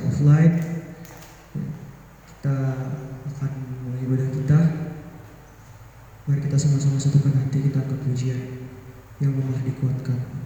offline. Kita akan mulai ibadah kita. Mari kita sama-sama satukan hati kita ke pujian yang lemah dikuatkan.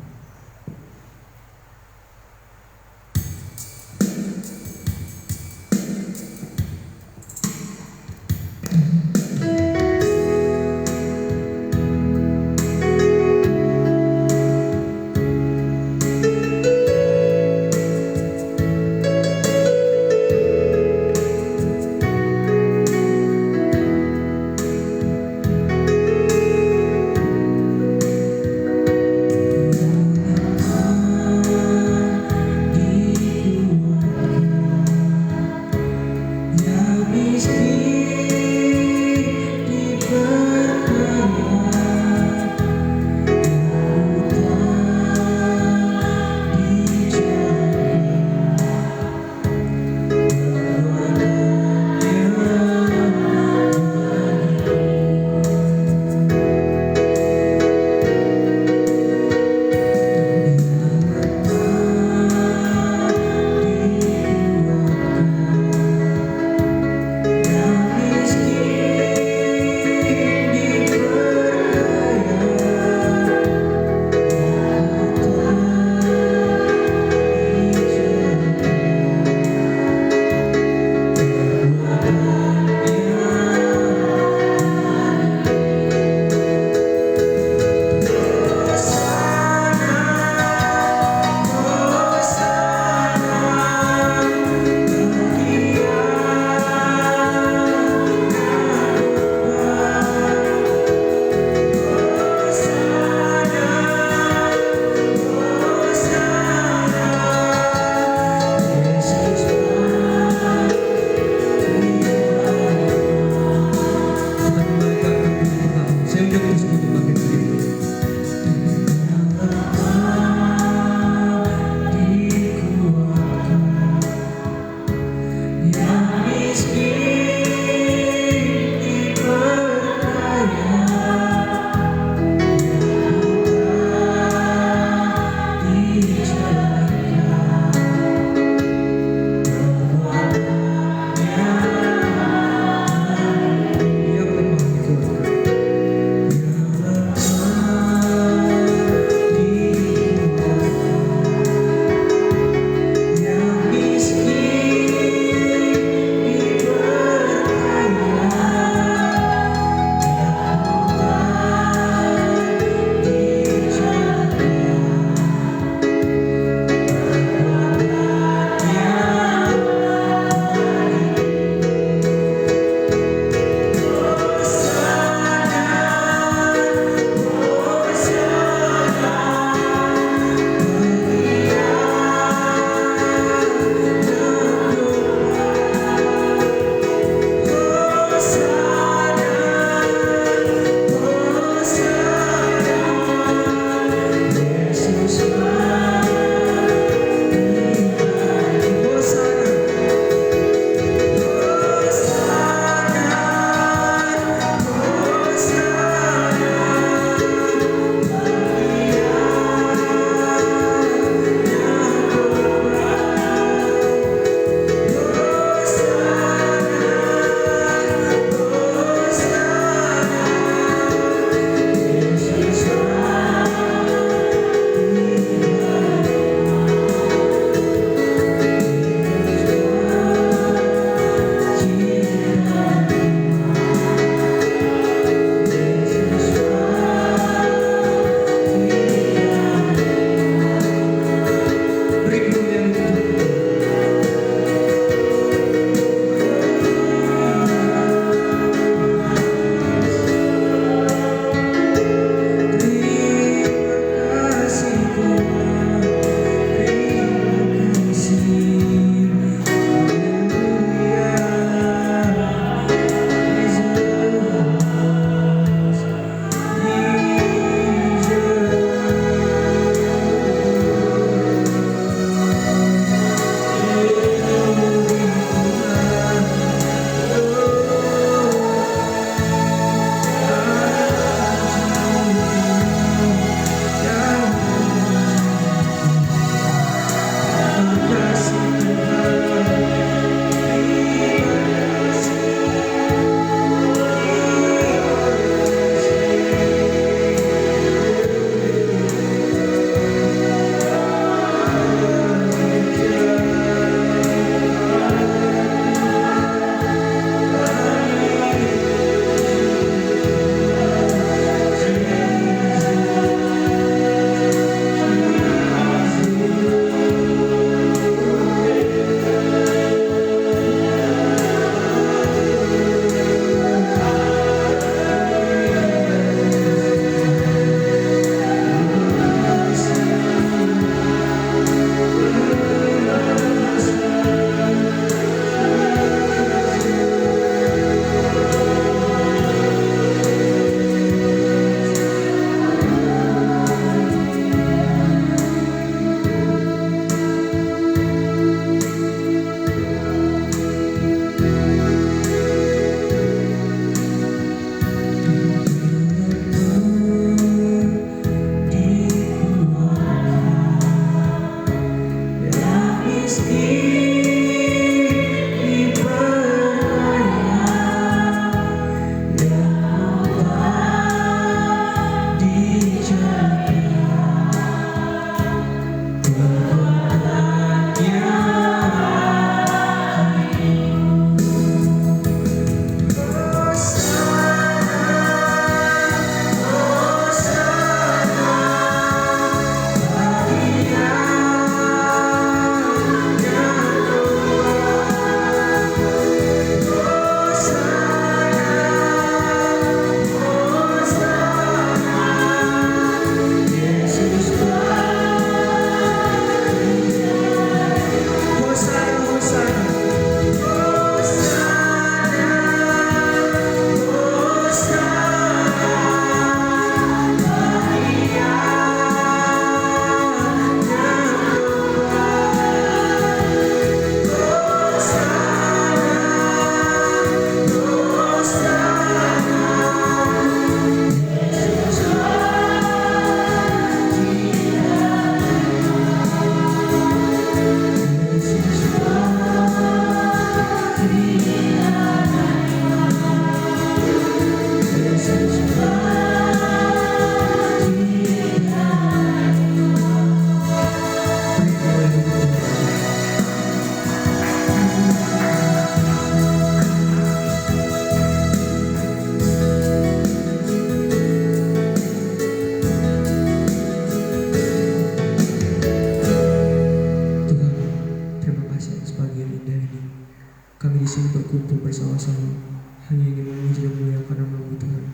Kami di sini berkumpul bersama-sama hanya ingin memuji dan memuliakan nama-Mu Tuhan.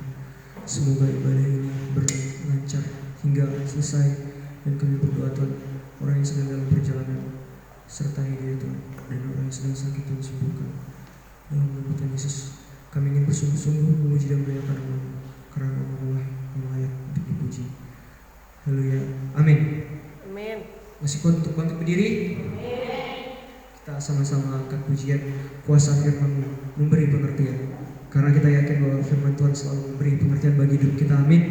Semoga ibadah ini berlancar hingga selesai, dan kami berdoa Tuhan, orang yang sedang dalam perjalanan sertai dia Tuhan, dan orang yang sedang sakit Tuhan sembuhkan. Dalam nama Tuhan Yesus, kami ingin bersungguh-sungguh memuji dan memuliakan nama-Mu, karena nama-Mu lah yang layak untuk dipuji. Haleluya, amin. Amin. Masih kuat untuk bangkit berdiri? Kita sama-sama angkat pujian. Kuasa firman-Mu memberi pengertian, karena kita yakin bahwa firman Tuhan selalu memberi pengertian bagi hidup kita. Amin.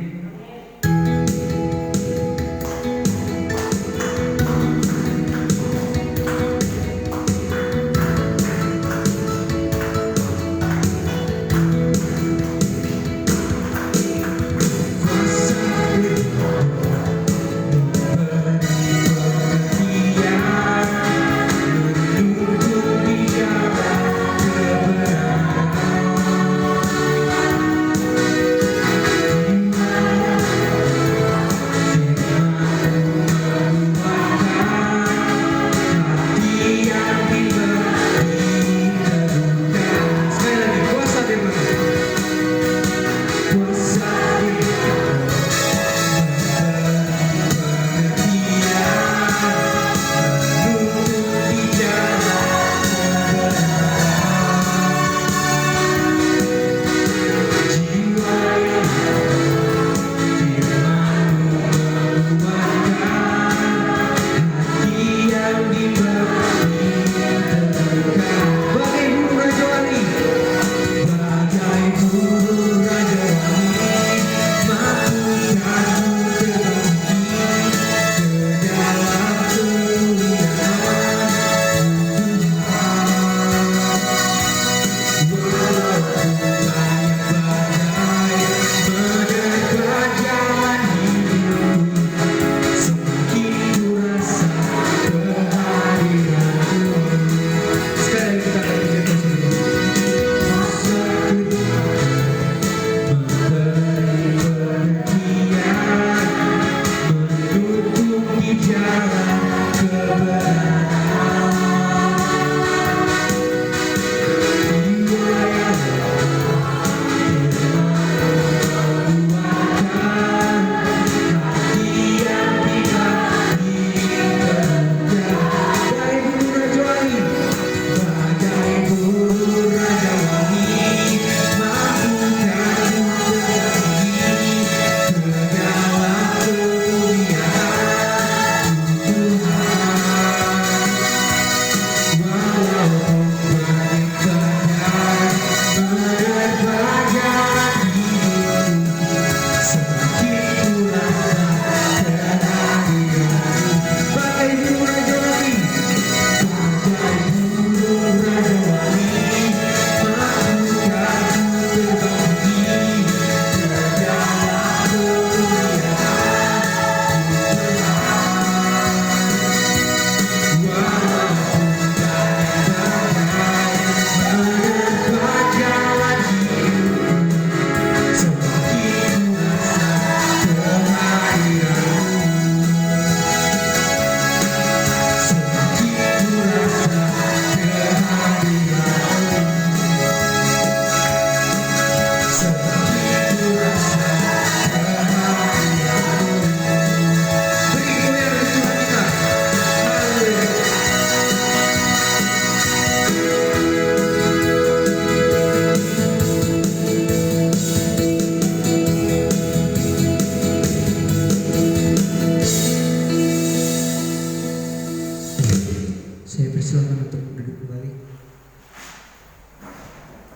Saya persilakan untuk duduk kembali.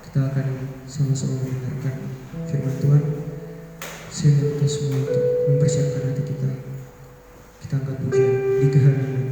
Kita akan sama-sama mendengarkan firman Tuhan. Saya minta semua untuk mempersiapkan hati kita. Kita angkat pujian di keheningan.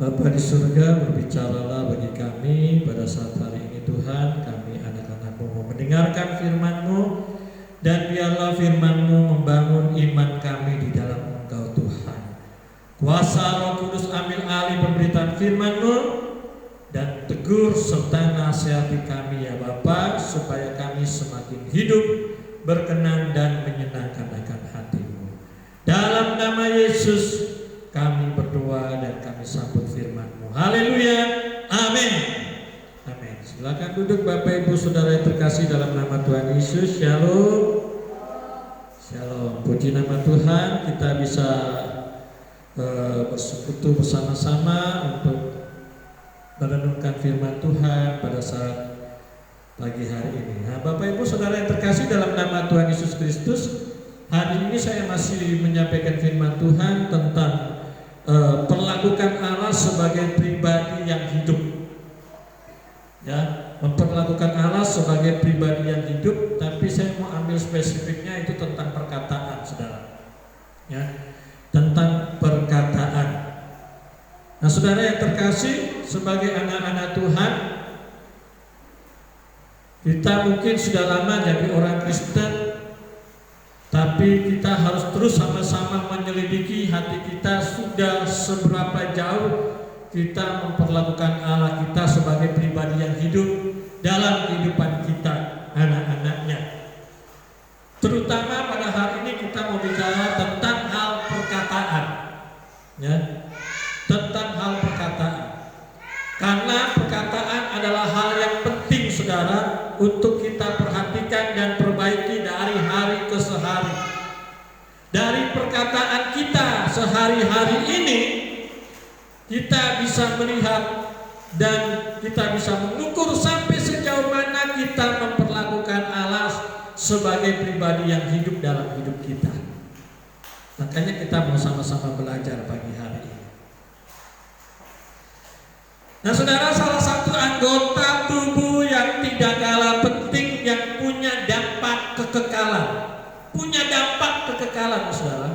Bapa di surga, berbicaralah bagi kami pada saat hari ini Tuhan. Kami anak-anak-Mu mau mendengarkan firman-Mu, dan biarlah firman-Mu membangun iman kami di dalam Engkau Tuhan. Kuasa Roh Kudus ambil alih pemberitaan firman-Mu dan tegur serta nasihati kami ya Bapa, supaya kami semakin hidup, berkenan dan menyenangkan akan hati-Mu. Dalam nama Yesus kami berdoa dan kami sambut firman-Mu. Haleluya. Amin. Amin. Silakan duduk Bapak Ibu Saudara yang terkasih dalam nama Tuhan Yesus. Shalom. Shalom. Puji nama Tuhan, kita bisa bersekutu bersama-sama untuk merenungkan firman Tuhan pada saat pagi hari ini. Nah, Bapak Ibu Saudara yang terkasih dalam nama Tuhan Yesus Kristus, hari ini saya masih menyampaikan firman Tuhan tentang perlakukan Allah sebagai pribadi yang hidup. Ya, memperlakukan Allah sebagai pribadi yang hidup, tapi saya mau ambil spesifiknya itu tentang perkataan, Saudara. Ya, tentang perkataan. Nah, Saudara yang terkasih, sebagai anak-anak Tuhan, kita mungkin sudah lama jadi orang Kristen, tapi kita harus terus sama-sama menyelidiki hati kita sudah seberapa jauh kita memperlakukan Allah kita sebagai pribadi yang hidup dalam kehidupan kita, anak-anaknya. Terutama pada hari ini kita mau bicara tentang hal perkataan, ya, tentang hal perkataan. Karena perkataan adalah hal yang penting, Saudara, untuk kita perhatikan dan perbaiki dari hari ke hari. Dari perkataan kita sehari-hari ini, kita bisa melihat dan kita bisa mengukur sampai sejauh mana kita memperlakukan Allah sebagai pribadi yang hidup dalam hidup kita. Makanya kita mau sama-sama belajar pagi hari ini. Nah, Saudara, salah satu anggota tubuh yang tidak kalah penting, yang punya dampak kekekalan, Saudara,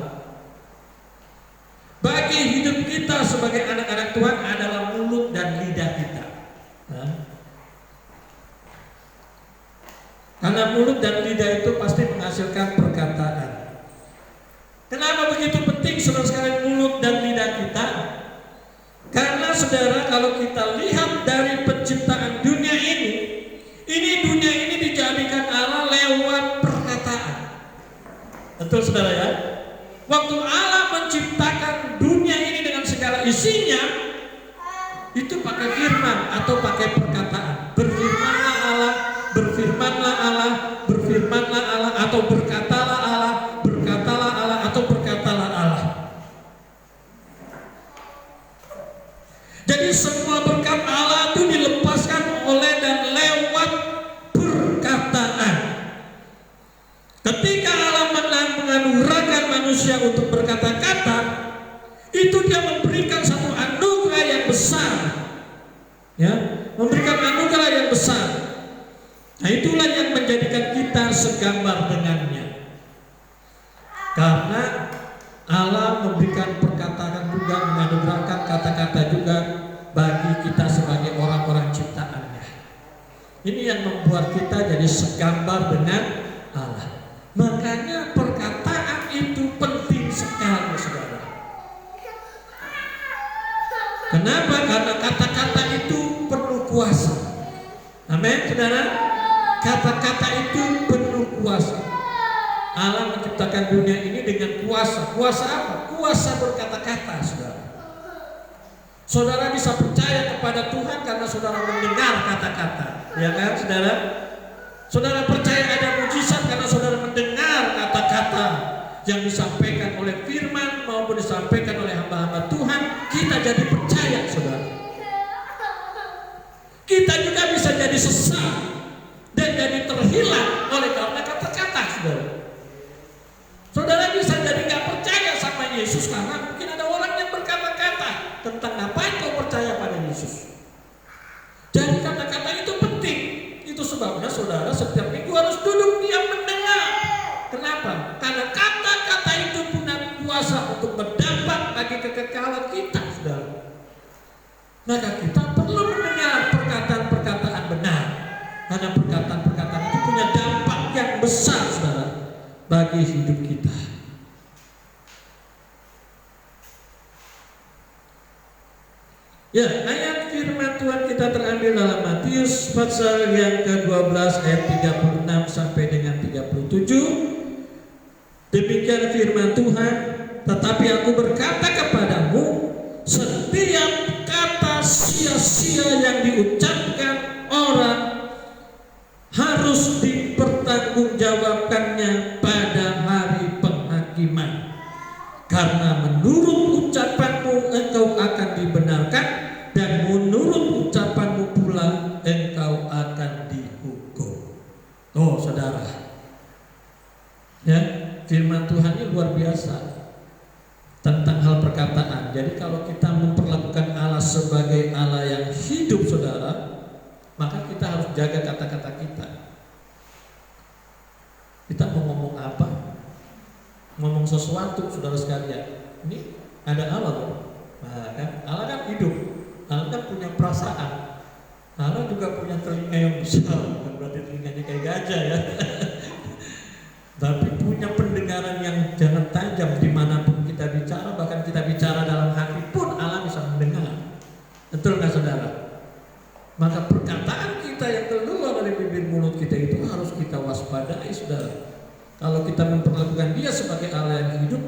bagi hidup kita sebagai anak-anak Tuhan adalah mulut dan lidah kita. Nah, karena mulut dan lidah itu pasti menghasilkan perkataan. Kenapa begitu penting, saudara sekalian, mulut dan lidah kita? Karena Saudara, kalau kita lihat dari penciptaan dunia ini dunia ini dijadikan Allah lewat perkataan. Betul, Saudara, ya? Waktu Allah menciptakan dunia ini dengan segala isinya, itu pakai firman atau pakai perkataan. Berfirmanlah Allah, berfirmanlah Allah, berfirmanlah Allah, atau berkatalah Allah, berkatalah Allah, atau berkatalah Allah. Jadi semua berkat Allah itu dilepaskan oleh dan lewat perkataan. Ketika Allah menganugerahkan manusia untuk berkata-kata, itu Dia memberikan satu anugerah yang besar, ya, memberikan anugerah yang besar. Nah, itulah yang menjadikan kita segambar dengannya. Karena Allah memberikan perkataan juga, menganugerahkan kata-kata juga bagi kita sebagai orang-orang ciptaannya. Ini yang membuat kita jadi segambar dengan Allah. Makanya perkataan itu penting sekali, Saudara. Kenapa? Karena kata-kata itu penuh kuasa. Amin, Saudara. Kata-kata itu penuh kuasa. Allah menciptakan dunia ini dengan kuasa. Kuasa apa? Kuasa berkata-kata, Saudara. Saudara bisa percaya kepada Tuhan karena saudara mendengar kata-kata, ya kan, Saudara? Saudara percaya ada mujizat karena saudara mendengar kata-kata yang disampaikan oleh firman maupun disampaikan oleh hamba-hamba Tuhan. Kita jadi percaya, Saudara. Kita juga bisa jadi sesat dan jadi terhilang oleh karena kata-kata, Saudara. Saudara bisa jadi gak percaya sama Yesus karena mungkin ada orang yang berkata-kata tentang ngapain kau percaya pada Yesus. Jadi kata-kata itu penting. Itu sebabnya saudara setiap minggu harus duduk diam mendengar. Kenapa? Karena kata-kata itu punya kuasa untuk berdampak bagi kekekalan kita, saudara. Maka kita perlu mendengar perkataan-perkataan benar, karena perkataan-perkataan itu punya dampak yang besar, saudara, bagi hidup kita. Ya, ayat firman Tuhan kita terambil dalam Matius pasal yang ke-12 ayat 36 sampai dengan 37. Demikian firman Tuhan, tetapi aku berkata kepadamu, setiap kata sia-sia yang diucapkan orang harus dipertanggungjawabkannya pada hari penghakiman. Karena menurut ucapanmu engkau akan dibenarkan, dan menurut ucapanmu pula engkau akan dihukum. Oh saudara, ya, firman Tuhan ini luar biasa tentang hal perkataan. Jadi kalau kita memperlakukan Allah sebagai Allah yang hidup, saudara, maka kita harus jaga kata-kata kita. Kita mau ngomong apa, ngomong sesuatu, saudara sekalian, ini ada Allah loh. Nah, kan Allah kan hidup, Allah kan punya perasaan, Allah juga punya telinga yang besar, bukan berarti telinganya kayak gajah ya, tapi punya pendengaran yang jangan tajam. Dimanapun kita bicara, bahkan kita bicara dalam hati pun Allah bisa mendengar. Betul nggak saudara? Maka perkataan kita yang keluar dari bibir mulut kita itu harus kita waspadai, saudara. Kalau kita memperlakukan Dia sebagai Allah yang hidup,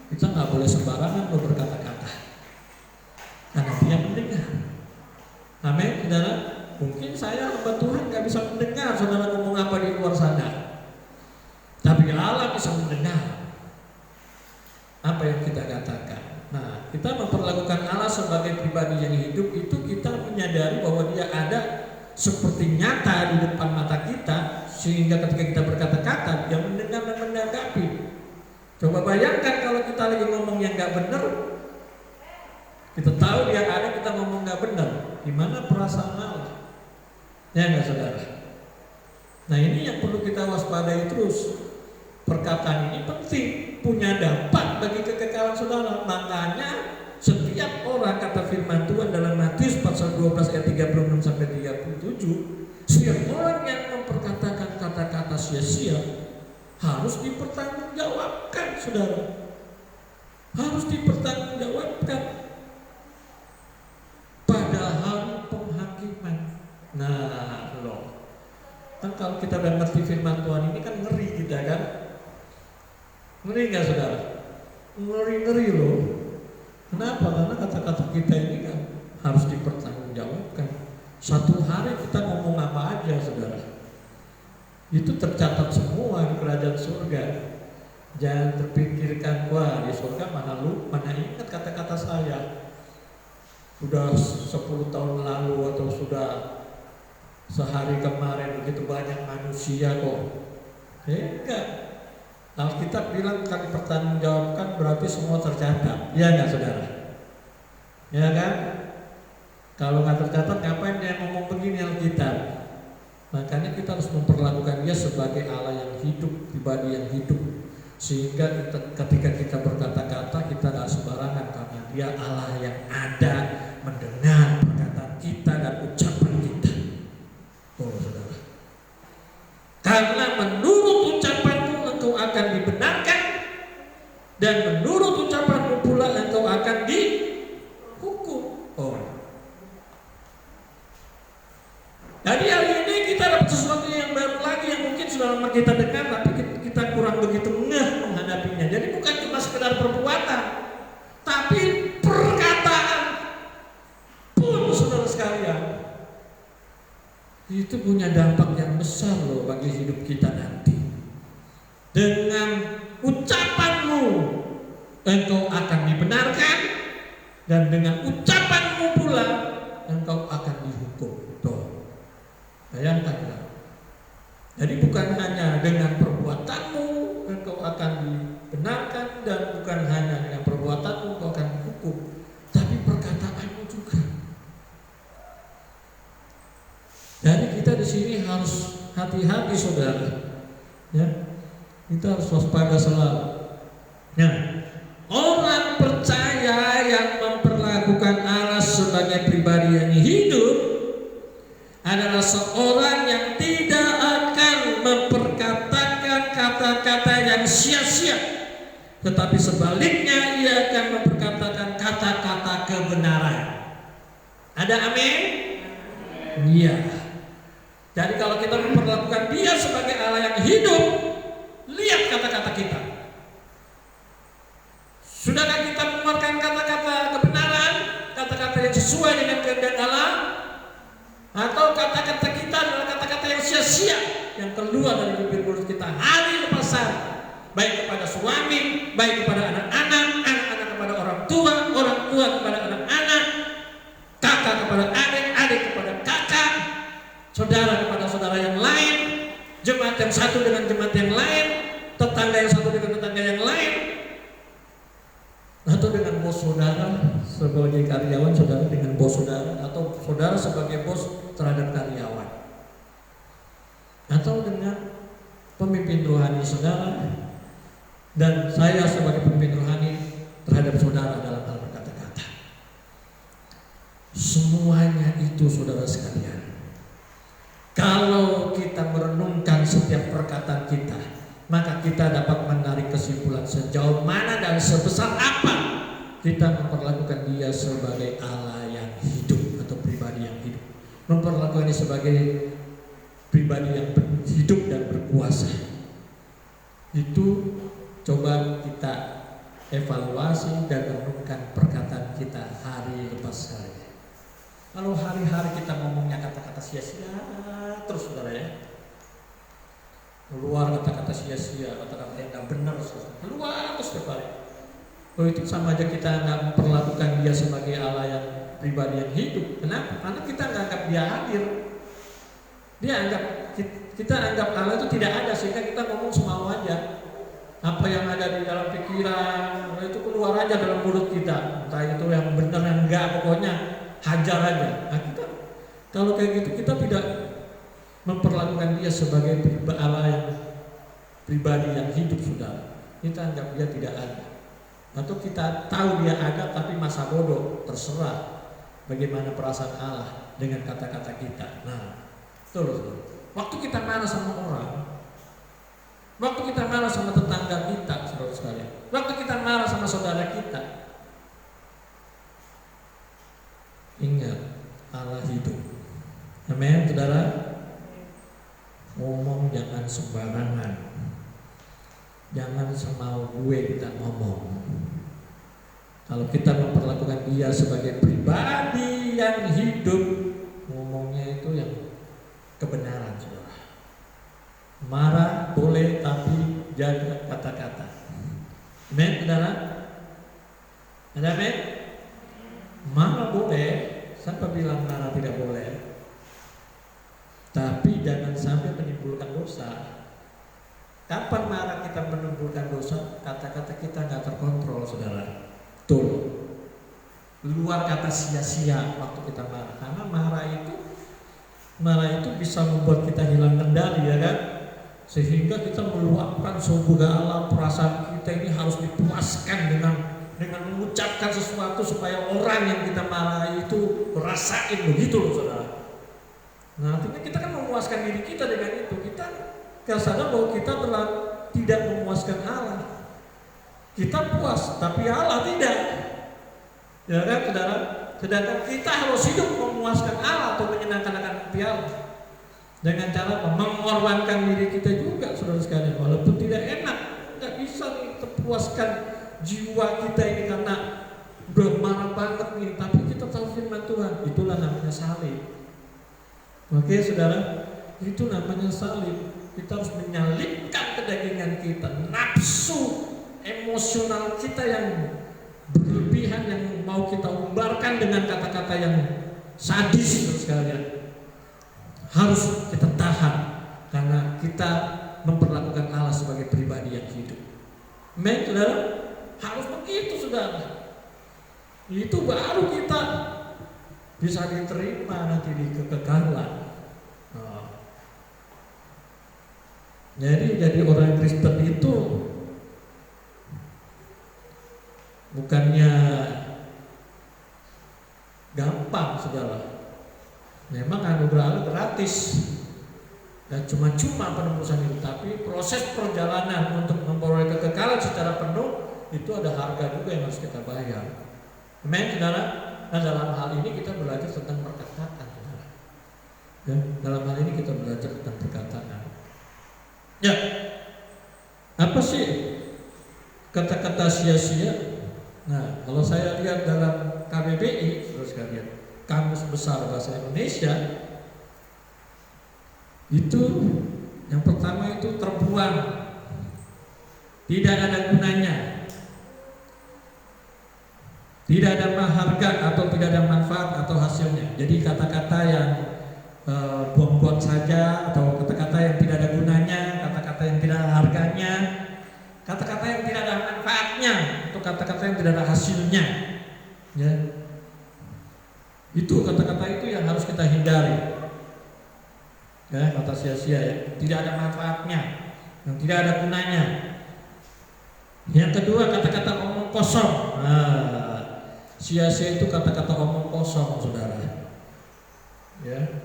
kita nggak boleh sembarangan berkata-kata, karena Dia mendengar. Amin, saudara. Mungkin saya hamba Tuhan nggak bisa mendengar saudara ngomong apa di luar sana, tapi Allah bisa mendengar apa yang kita katakan. Nah, kita memperlakukan Allah sebagai pribadi yang hidup itu kita menyadari bahwa Dia ada seperti nyata di depan mata kita, sehingga ketika kita berkata-kata Dia mendengar dan menanggapi. Coba bayangkan kalau kita lagi ngomong yang nggak benar, kita tahu Dia ada, kita ngomong nggak benar, gimana perasaan Allah? Ya nggak saudara? Nah ini yang perlu kita waspadai terus. Perkataan ini penting, punya dampak bagi kekekalan saudara. Makanya setiap orang, kata firman Tuhan dalam Matius pasal 12 ayat 36 sampai 37, setiap orang yang memperkatakan kata-kata sia-sia harus dipertanggungjawabkan, saudara. Harus dipertanggungjawabkan pada hari penghakiman. Nah, loh. Kan kalau kita udah ngerti firman Tuhan ini kan ngeri kita kan? Ngeri nggak saudara? Ngeri loh. Kenapa? Karena kata-kata kita ini kan harus dipertanggungjawabkan. Satu hari kita ngomong apa aja, saudara, itu tercatat semua di kerajaan surga. Jangan terpikirkan, wah di surga mana ingat kata-kata saya sudah 10 tahun lalu atau sudah sehari kemarin, begitu banyak manusia kok. Enggak. Alkitab bilang kan dipertanggungjawabkan, berarti semua tercatat. Ya enggak saudara? Ya kan? Kalau nggak tercatat, ngapain dia ngomong begini Alkitab? Makanya kita harus memperlakukan Dia sebagai Allah yang hidup, pribadi yang hidup, sehingga ketika kita berkata-kata kita nggak sembarangan, karena Dia Allah yang ada, mendengar perkataan kita dan ucapan kita. Oh saudara, karena menurut ucapanmu engkau akan dibenarkan, dan menurut ucapanmu pula engkau akan dihukum. Oh, jadi hari ini kita dapat sesuatu yang baru lagi yang mungkin sudah lama kita dengar, tapi kita kurang begitu ngeh menghadapinya. Jadi bukan cuma sekedar perbuatan, tapi perkataan pun, saudara sekalian, itu punya dampak yang besar loh bagi hidup kita nanti. Dengan ucapanmu engkau akan dibenarkan, dan dengan ucapanmu pula engkau akan dihukum. Tuh, bayangkan. Jadi bukan hanya dengan perbuatanmu engkau akan dibenarkan, dan bukan hanya dengan perbuatanmu engkau akan dihukum, tapi perkataanmu juga. Jadi kita di sini harus hati-hati, saudara. Ya, kita harus waspada selalu. Nah, orang percaya yang memperlakukan Allah sebagai pribadi seorang yang tidak akan memperkatakan kata-kata yang sia-sia, tetapi sebaliknya ia akan memperkatakan kata-kata kebenaran. Ada amin? Iya. Jadi kalau kita memperlakukan Dia sebagai Allah yang hidup, lihat kata-kata kita. Sudahkah kita mengeluarkan kata-kata kebenaran, kata-kata yang sesuai dengan kehendak Allah, atau kata-kata kita adalah kata-kata yang sia-sia yang keluar dari bibir mulut kita hari lepas hari, baik kepada suami, baik kepada anak-anak, anak-anak kepada orang tua kepada anak-anak, kakak kepada adik, adik kepada kakak, saudara kepada saudara yang lain, jemaat yang satu dengan jemaat yang lain, tetangga yang satu dengan tetangga yang lain, atau dengan bos saudara sebagai karyawan, saudara dengan bos saudara, atau saudara sebagai bos terhadap karyawan, atau dengan pemimpin rohani saudara dan saya sebagai pemimpin rohani terhadap saudara dalam hal berkata-kata. Semuanya itu saudara sekalian, kalau kita merenungkan setiap perkataan kita, maka kita dapat menarik kesimpulan sejauh mana dan sebesar apa kita memperlakukan Dia sebagai Allah yang hidup atau pribadi yang hidup, memperlakukan Dia sebagai pribadi yang hidup dan berkuasa. Itu coba kita evaluasi dan renungkan perkataan kita hari lepas hari. Kalau hari-hari kita ngomongnya kata-kata sia-sia terus saudara ya, keluar kata-kata sia-sia, kata-kata yang tidak benar, keluar terus setiap hari. Oh, itu sama aja kita nggak memperlakukan Dia sebagai Allah yang pribadi yang hidup. Kenapa? Karena kita nggak anggap Dia hadir. Kita anggap Allah itu tidak ada, sehingga kita ngomong semau aja. Apa yang ada di dalam pikiran itu keluar aja dalam mulut kita. Entah itu yang benar yang enggak, pokoknya hajar aja. Nah, kita kalau kayak gitu kita tidak memperlakukan Dia sebagai Allah yang pribadi yang hidup, saudara. Kita anggap Dia tidak ada. Atau kita tahu Dia ada tapi masa bodoh, terserah bagaimana perasaan Allah dengan kata-kata kita. Nah, betul. Waktu kita marah sama orang, waktu kita marah sama tetangga kita, saudara sekalian, waktu kita marah sama saudara kita, ingat Allah hidup. Amin, saudara. Ngomong jangan sembarangan, jangan semau gue kita ngomong. Kalau kita memperlakukan Dia sebagai pribadi yang hidup, ngomongnya itu yang kebenaran, saudara. Marah boleh, tapi jaga kata-kata. Amin, saudara. Ada amin? Marah boleh, siapa bilang marah tidak boleh? Tapi jangan sampai menimbulkan dosa. Kapan marah kita menimbulkan dosa? Kata-kata kita nggak terkontrol, saudara. Tuh, luar kata sia-sia waktu kita marah. Karena marah itu bisa membuat kita hilang kendali, ya kan? Sehingga kita meluapkan segala perasaan kita ini harus dipuaskan dengan mengucapkan sesuatu supaya orang yang kita marah itu merasain, begitu loh, saudara. Nah, artinya kita kan memuaskan diri kita dengan itu. Kita gak sadar bahwa kita telah tidak memuaskan Allah. Kita puas, tapi Allah tidak. Ya kan, saudara? Sedangkan kita harus hidup memuaskan Allah atau menyenangkan akan hati Allah dengan cara mengorbankan diri kita juga, saudara sekalian. Walaupun tidak enak, nggak bisa nih terpuaskan jiwa kita ini karena udah marah banget nih. Tapi kita tahu firman Tuhan, itulah namanya salib. Oke, saudara, itu namanya salib. Kita harus menyalibkan kedagingan kita, nafsu emosional kita yang berlebihan yang mau kita umbarkan dengan kata-kata yang sadis, saudara sekalian. Harus kita tahan karena kita memperlakukan Allah sebagai pribadi yang hidup. Amin, saudara. Harus begitu, saudara. Itu baru kita bisa diterima nanti di kekekalan. Jadi orang Kristen itu bukannya gampang, saudara. Memang anugerah Allah gratis. gratis. Dan cuma-cuma penembusan itu, tapi proses perjalanan untuk memperoleh kekekalan secara penuh itu ada harga juga yang harus kita bayar. Amin, saudara. Nah, dalam hal ini kita belajar tentang perkataan, saudara. Ya, dalam hal ini kita belajar tentang perkataan. Ya, apa sih kata-kata sia-sia? Nah, kalau saya lihat dalam KBBI, terus sekalian, Kamus Besar Bahasa Indonesia, itu yang pertama itu terbuang, tidak ada gunanya, tidak ada harga atau tidak ada manfaat atau hasilnya. Jadi kata-kata yang buang-buang saja, atau kata-kata yang tidak ada gunanya, kata-kata yang tidak ada harganya, kata-kata yang tidak ada manfaatnya, atau kata-kata yang tidak ada hasilnya. Ya, itu kata-kata itu yang harus kita hindari. Ya, kata sia-sia, ya, tidak ada manfaatnya, yang tidak ada gunanya. Yang kedua, kata-kata omong kosong. Nah, sia-sia itu kata-kata omong kosong, saudara. Ya,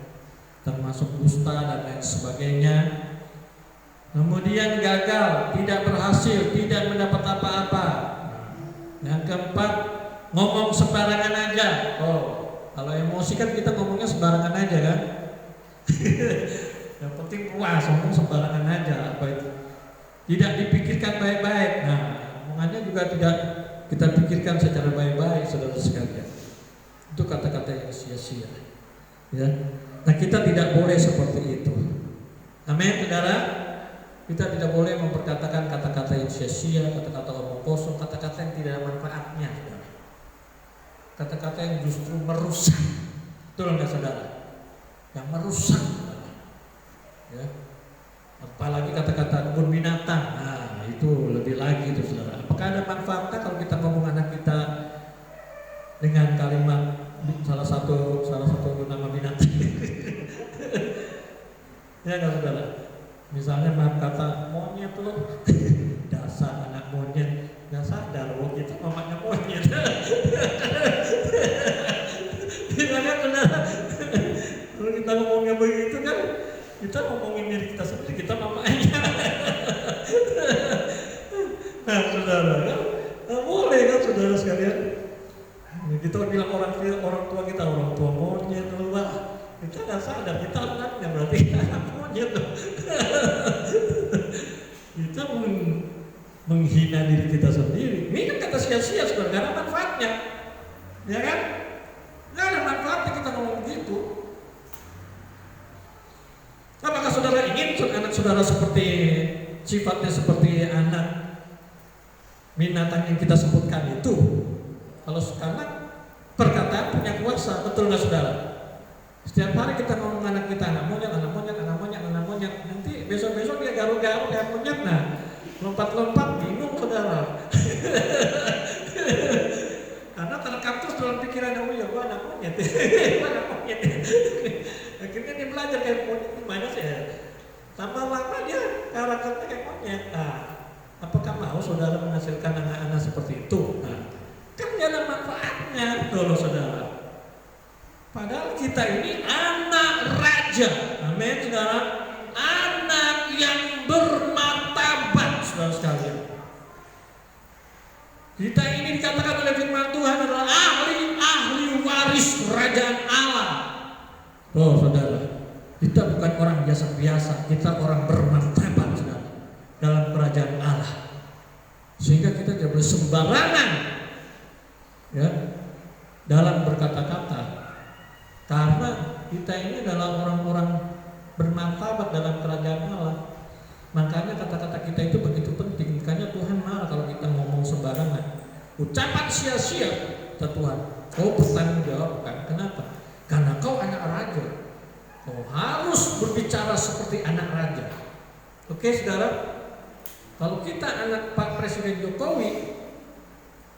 termasuk dusta dan lain sebagainya. Kemudian gagal, tidak berhasil, tidak mendapat apa-apa. Yang keempat, ngomong sembarangan aja. Oh, kalau emosi kan kita ngomongnya sembarangan aja kan. Yang penting puas, ngomong sembarangan aja. Apa itu? Tidak dipikirkan baik-baik. Nah, omongannya juga tidak kita pikirkan secara baik-baik, saudara sekalian. Itu kata-kata yang sia-sia. Ya. Nah, kita tidak boleh seperti itu. Amin, saudara. Kita tidak boleh memperkatakan kata-kata yang sia-sia, kata-kata omong kosong, kata-kata yang tidak ada manfaatnya, saudara. Kata-kata yang justru merusak. Betul nggak, saudara? Yang merusak, ya. Apalagi kata-kata kebun binatang. Nah, itu lebih lagi itu, saudara. Apakah ada manfaatnya kalau kita ngomong anak kita dengan kalimat salah satu nama binatang? Ya nggak, saudara? Misalnya maaf kata monyet loh, dasar anak monyet, nggak sadar, oh kita mamanya monyet. Gimana, saudara? Kalau kita ngomongnya begitu kan, kita ngomongin diri kita sendiri, kita mamanya. Nah, saudara, kan nggak boleh kan, saudara sekalian. Kita bilang orang tua kita orang tua monyet, wah kita nggak sadar kita anaknya, berarti kita anak monyet. Kita menghina diri kita sendiri. Ini kan kata sia-sia, saudara, nggak ada manfaatnya, ya kan? Nggak ada manfaatnya kita ngomong begitu. Apakah saudara ingin anak saudara seperti sifatnya seperti anak binatang yang kita sebutkan itu? Kalau sekarang perkataan punya kuasa, betul nggak, saudara? Setiap hari kita ngomong anak kita anak monyet, anak monyet, anak monyet, anak monyet. Nanti besok-besok dia garuk-garuk kayak monyet, nah lompat-lompat, bingung, saudara. Karena terekam terus dalam pikirannya, oh ya gua anak monyet, gua anak monyet. Akhirnya dia belajar kayak monyet, gimana sih ya? Lama-lama dia karakternya kayak monyet. Nah, apakah mau saudara menghasilkan anak-anak seperti itu? Nah, kan gak ada manfaatnya, loh saudara. Padahal kita ini anak raja, amin, saudara. Anak yang bermartabat, saudara sekalian. Kita ini dikatakan oleh firman Tuhan adalah ahli waris kerajaan Allah. Oh, saudara, kita bukan orang biasa-biasa, kita orang bermartabat, saudara, dalam kerajaan Allah. Sehingga kita tidak boleh sembarangan, ya, dalam berkata-kata. Karena kita ini adalah orang-orang bermartabat dalam kerajaan Allah. Makanya kata-kata kita itu begitu penting. Makanya Tuhan marah kalau kita ngomong sembarangan. Ucapan sia-sia, kata Tuhan, kau bertanggung jawab kan? Kenapa? Karena kau anak raja. Kau harus berbicara seperti anak raja. Oke, saudara? Kalau kita anak Pak Presiden Jokowi,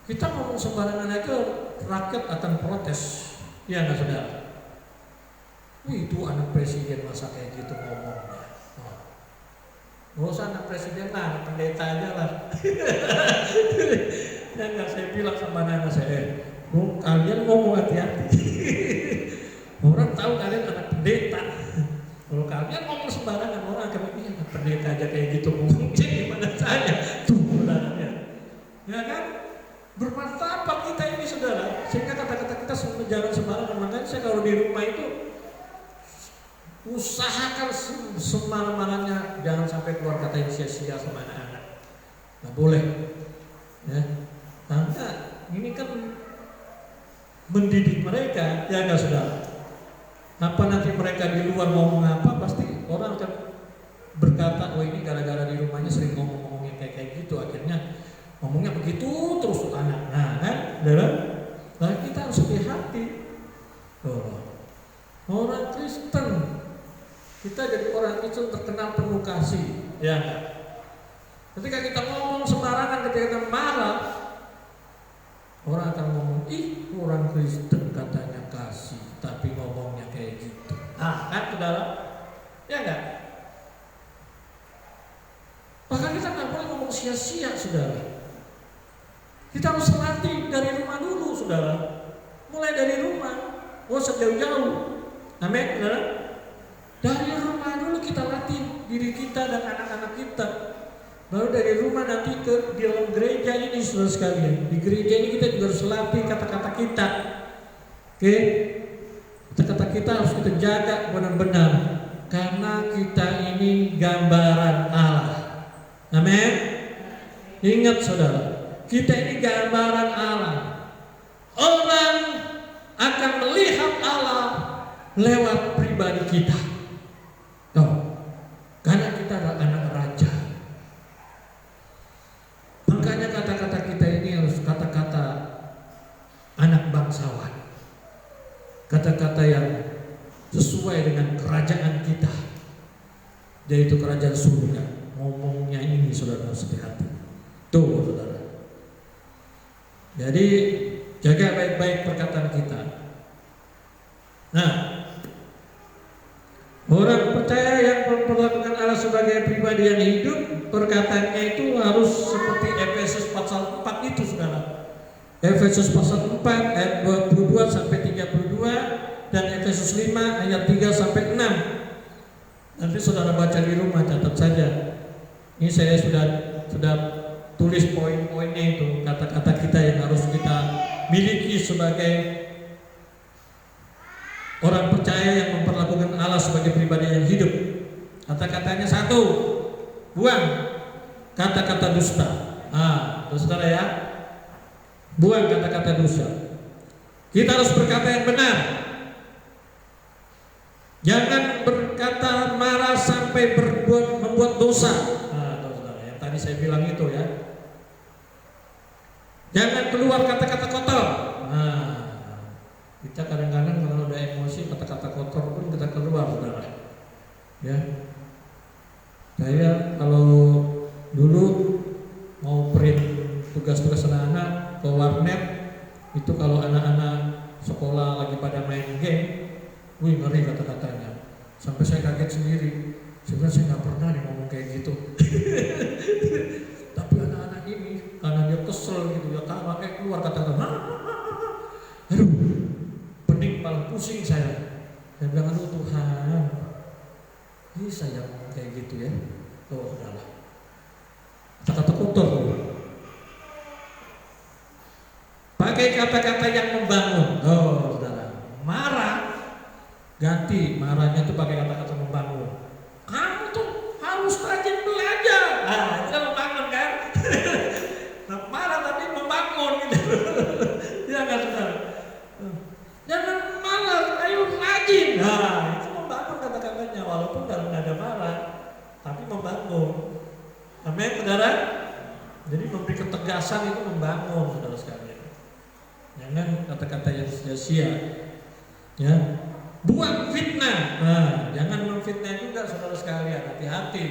kita ngomong sembarangan aja, rakyat akan protes. Iya nggak, saudara? Itu anak presiden masa kayak gitu ngomongnya. Nggak usah anak presiden lah, anak pendeta aja lah. Ya nggak, saya bilang sama anak saya, kalian ngomong hati-hati. Orang tahu kalian anak pendeta, Kalau kalian ngomong sembarangan, orang akan mikir, pendeta aja kayak gitu ngomong, jadi gimana saya? Tuh, saudaranya. Ya kan? Bermartabat kita ini, saudara. Sehingga kata-kata kita jangan sembarangan. Makanya saya kalau di rumah itu usahakan semalam-malamnya jangan sampai keluar kata yang sia-sia sama anak-anak. Nggak boleh. Ya. Karena ini kan mendidik mereka, ya nggak, saudara? Apa nanti mereka di luar ngomong apa, pasti orang akan berkata, oh ini gara-gara di rumahnya sering ngomong-ngomong yang kayak gitu, akhirnya ngomongnya begitu terus anak. Nah kan, saudara? Nah, kita harus hati-hati. Orang Kristen, kita jadi orang Kristen terkenal penuh kasih, ya nggak? Ketika kita ngomong sembarangan, ketika kita marah, orang akan ngomong, ih orang Kristen katanya kasih, tapi ngomongnya kayak gitu. Ah, kan saudara? Ya enggak? Bahkan kita nggak boleh ngomong sia-sia, saudara. Kita harus latih dari rumah dulu, saudara. Mulai dari rumah, nggak usah jauh-jauh. Amin, saudara? Dari rumah dulu kita latih diri kita dan anak-anak kita. Baru dari rumah nanti ke di dalam gereja ini, saudara sekalian. Di gereja ini kita juga harus latih kata-kata kita. Oke? Kata-kata kita harus kita jaga benar-benar. Karena kita ini gambaran Allah. Amin. Ingat, saudara, kita ini gambaran Allah. Orang akan melihat Allah lewat pribadi kita. Karena kita adalah anak raja. Makanya kata-kata kita ini harus kata-kata anak bangsawan. Kata-kata yang sesuai dengan kerajaan kita, yaitu kerajaan surga. Ngomongnya ini, saudara, harus hati-hati. Tuh, saudara. Jadi jaga baik-baik perkataan kita. Nah, orang percaya yang memperlakukan Allah sebagai pribadi yang hidup, perkataannya itu harus seperti Efesus pasal 4 itu, saudara. Efesus pasal 4 ayat 22 sampai 32 dan Efesus 5 ayat 3 sampai 6. Nanti saudara baca di rumah, catat saja. Ini saya sudah tulis poin-poinnya itu, kata-kata kita yang harus kita miliki sebagai orang percaya yang memperlakukan Allah sebagai pribadi yang hidup. Kata-katanya satu, buang kata-kata dusta. Saudara ya, buang kata-kata dusta. Kita harus berkata yang benar. Jangan berkata marah sampai membuat dosa. Saudara, yang tadi saya bilang itu ya. Jangan keluar kata-kata kotor. Kita kadang-kadang kalau udah emosi, kata-kata kotor pun kita keluar, saudara. Ya. Saya kalau dulu mau print tugas-tugas anak-anak ke warnet, itu kalau anak-anak sekolah lagi pada main game, wih ngeri kata-katanya. Sampai saya kaget sendiri. Sebenarnya saya nggak pernah nih ngomong kayak gitu. Tapi anak-anak ini karena dia kesel gitu ya, karena keluar kata-kata, aduh, pening, malah pusing saya. Saya bilang, aduh Tuhan, ini saya ngomong kayak gitu ya. Udahlah. Kata-kata kotor. Pakai kata-kata yang membangun. Saudara, marah, ganti marahnya tuh pakai kata-kata membangun. Kamu tuh harus rajin belajar. Itu kan membangun kan? Marah tapi membangun gitu. Ya kan, saudara? Jangan malas, ayo rajin. Itu membangun kata-katanya, walaupun dalam nada marah, tapi membangun. Amin, saudara. Jadi memberi ketegasan itu membangun, saudara sekalian. Jangan kata-kata yang sia-sia. Ya, buang fitnah. Jangan memfitnah juga, saudara sekalian. Hati-hati.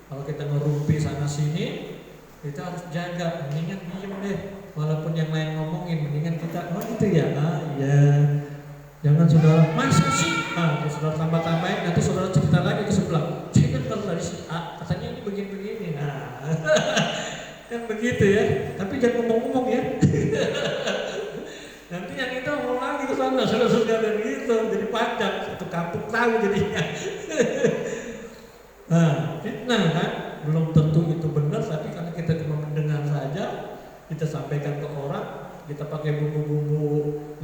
Kalau kita ngerumpi sana sini, kita harus jaga. Mendingan diem deh. Walaupun yang lain ngomongin, mendingan kita, oh gitu ya. Iya. Jangan saudara, masa sih? Terus saudara tambah-tambahin, nanti saudara cerita lagi ke sebelah. Saya kan dari si A, katanya ini begini-begini. Kan begitu ya. Tapi jangan ngomong-ngomong ya. Nanti yang kita ngomong lagi ke sana, saudara-saudara gitu, jadi panjang, satu kampung tahu jadinya. Nah, fitnah kan belum tentu itu benar, tapi karena kita cuma mendengar saja, kita sampaikan ke orang, kita pakai bumbu-bumbu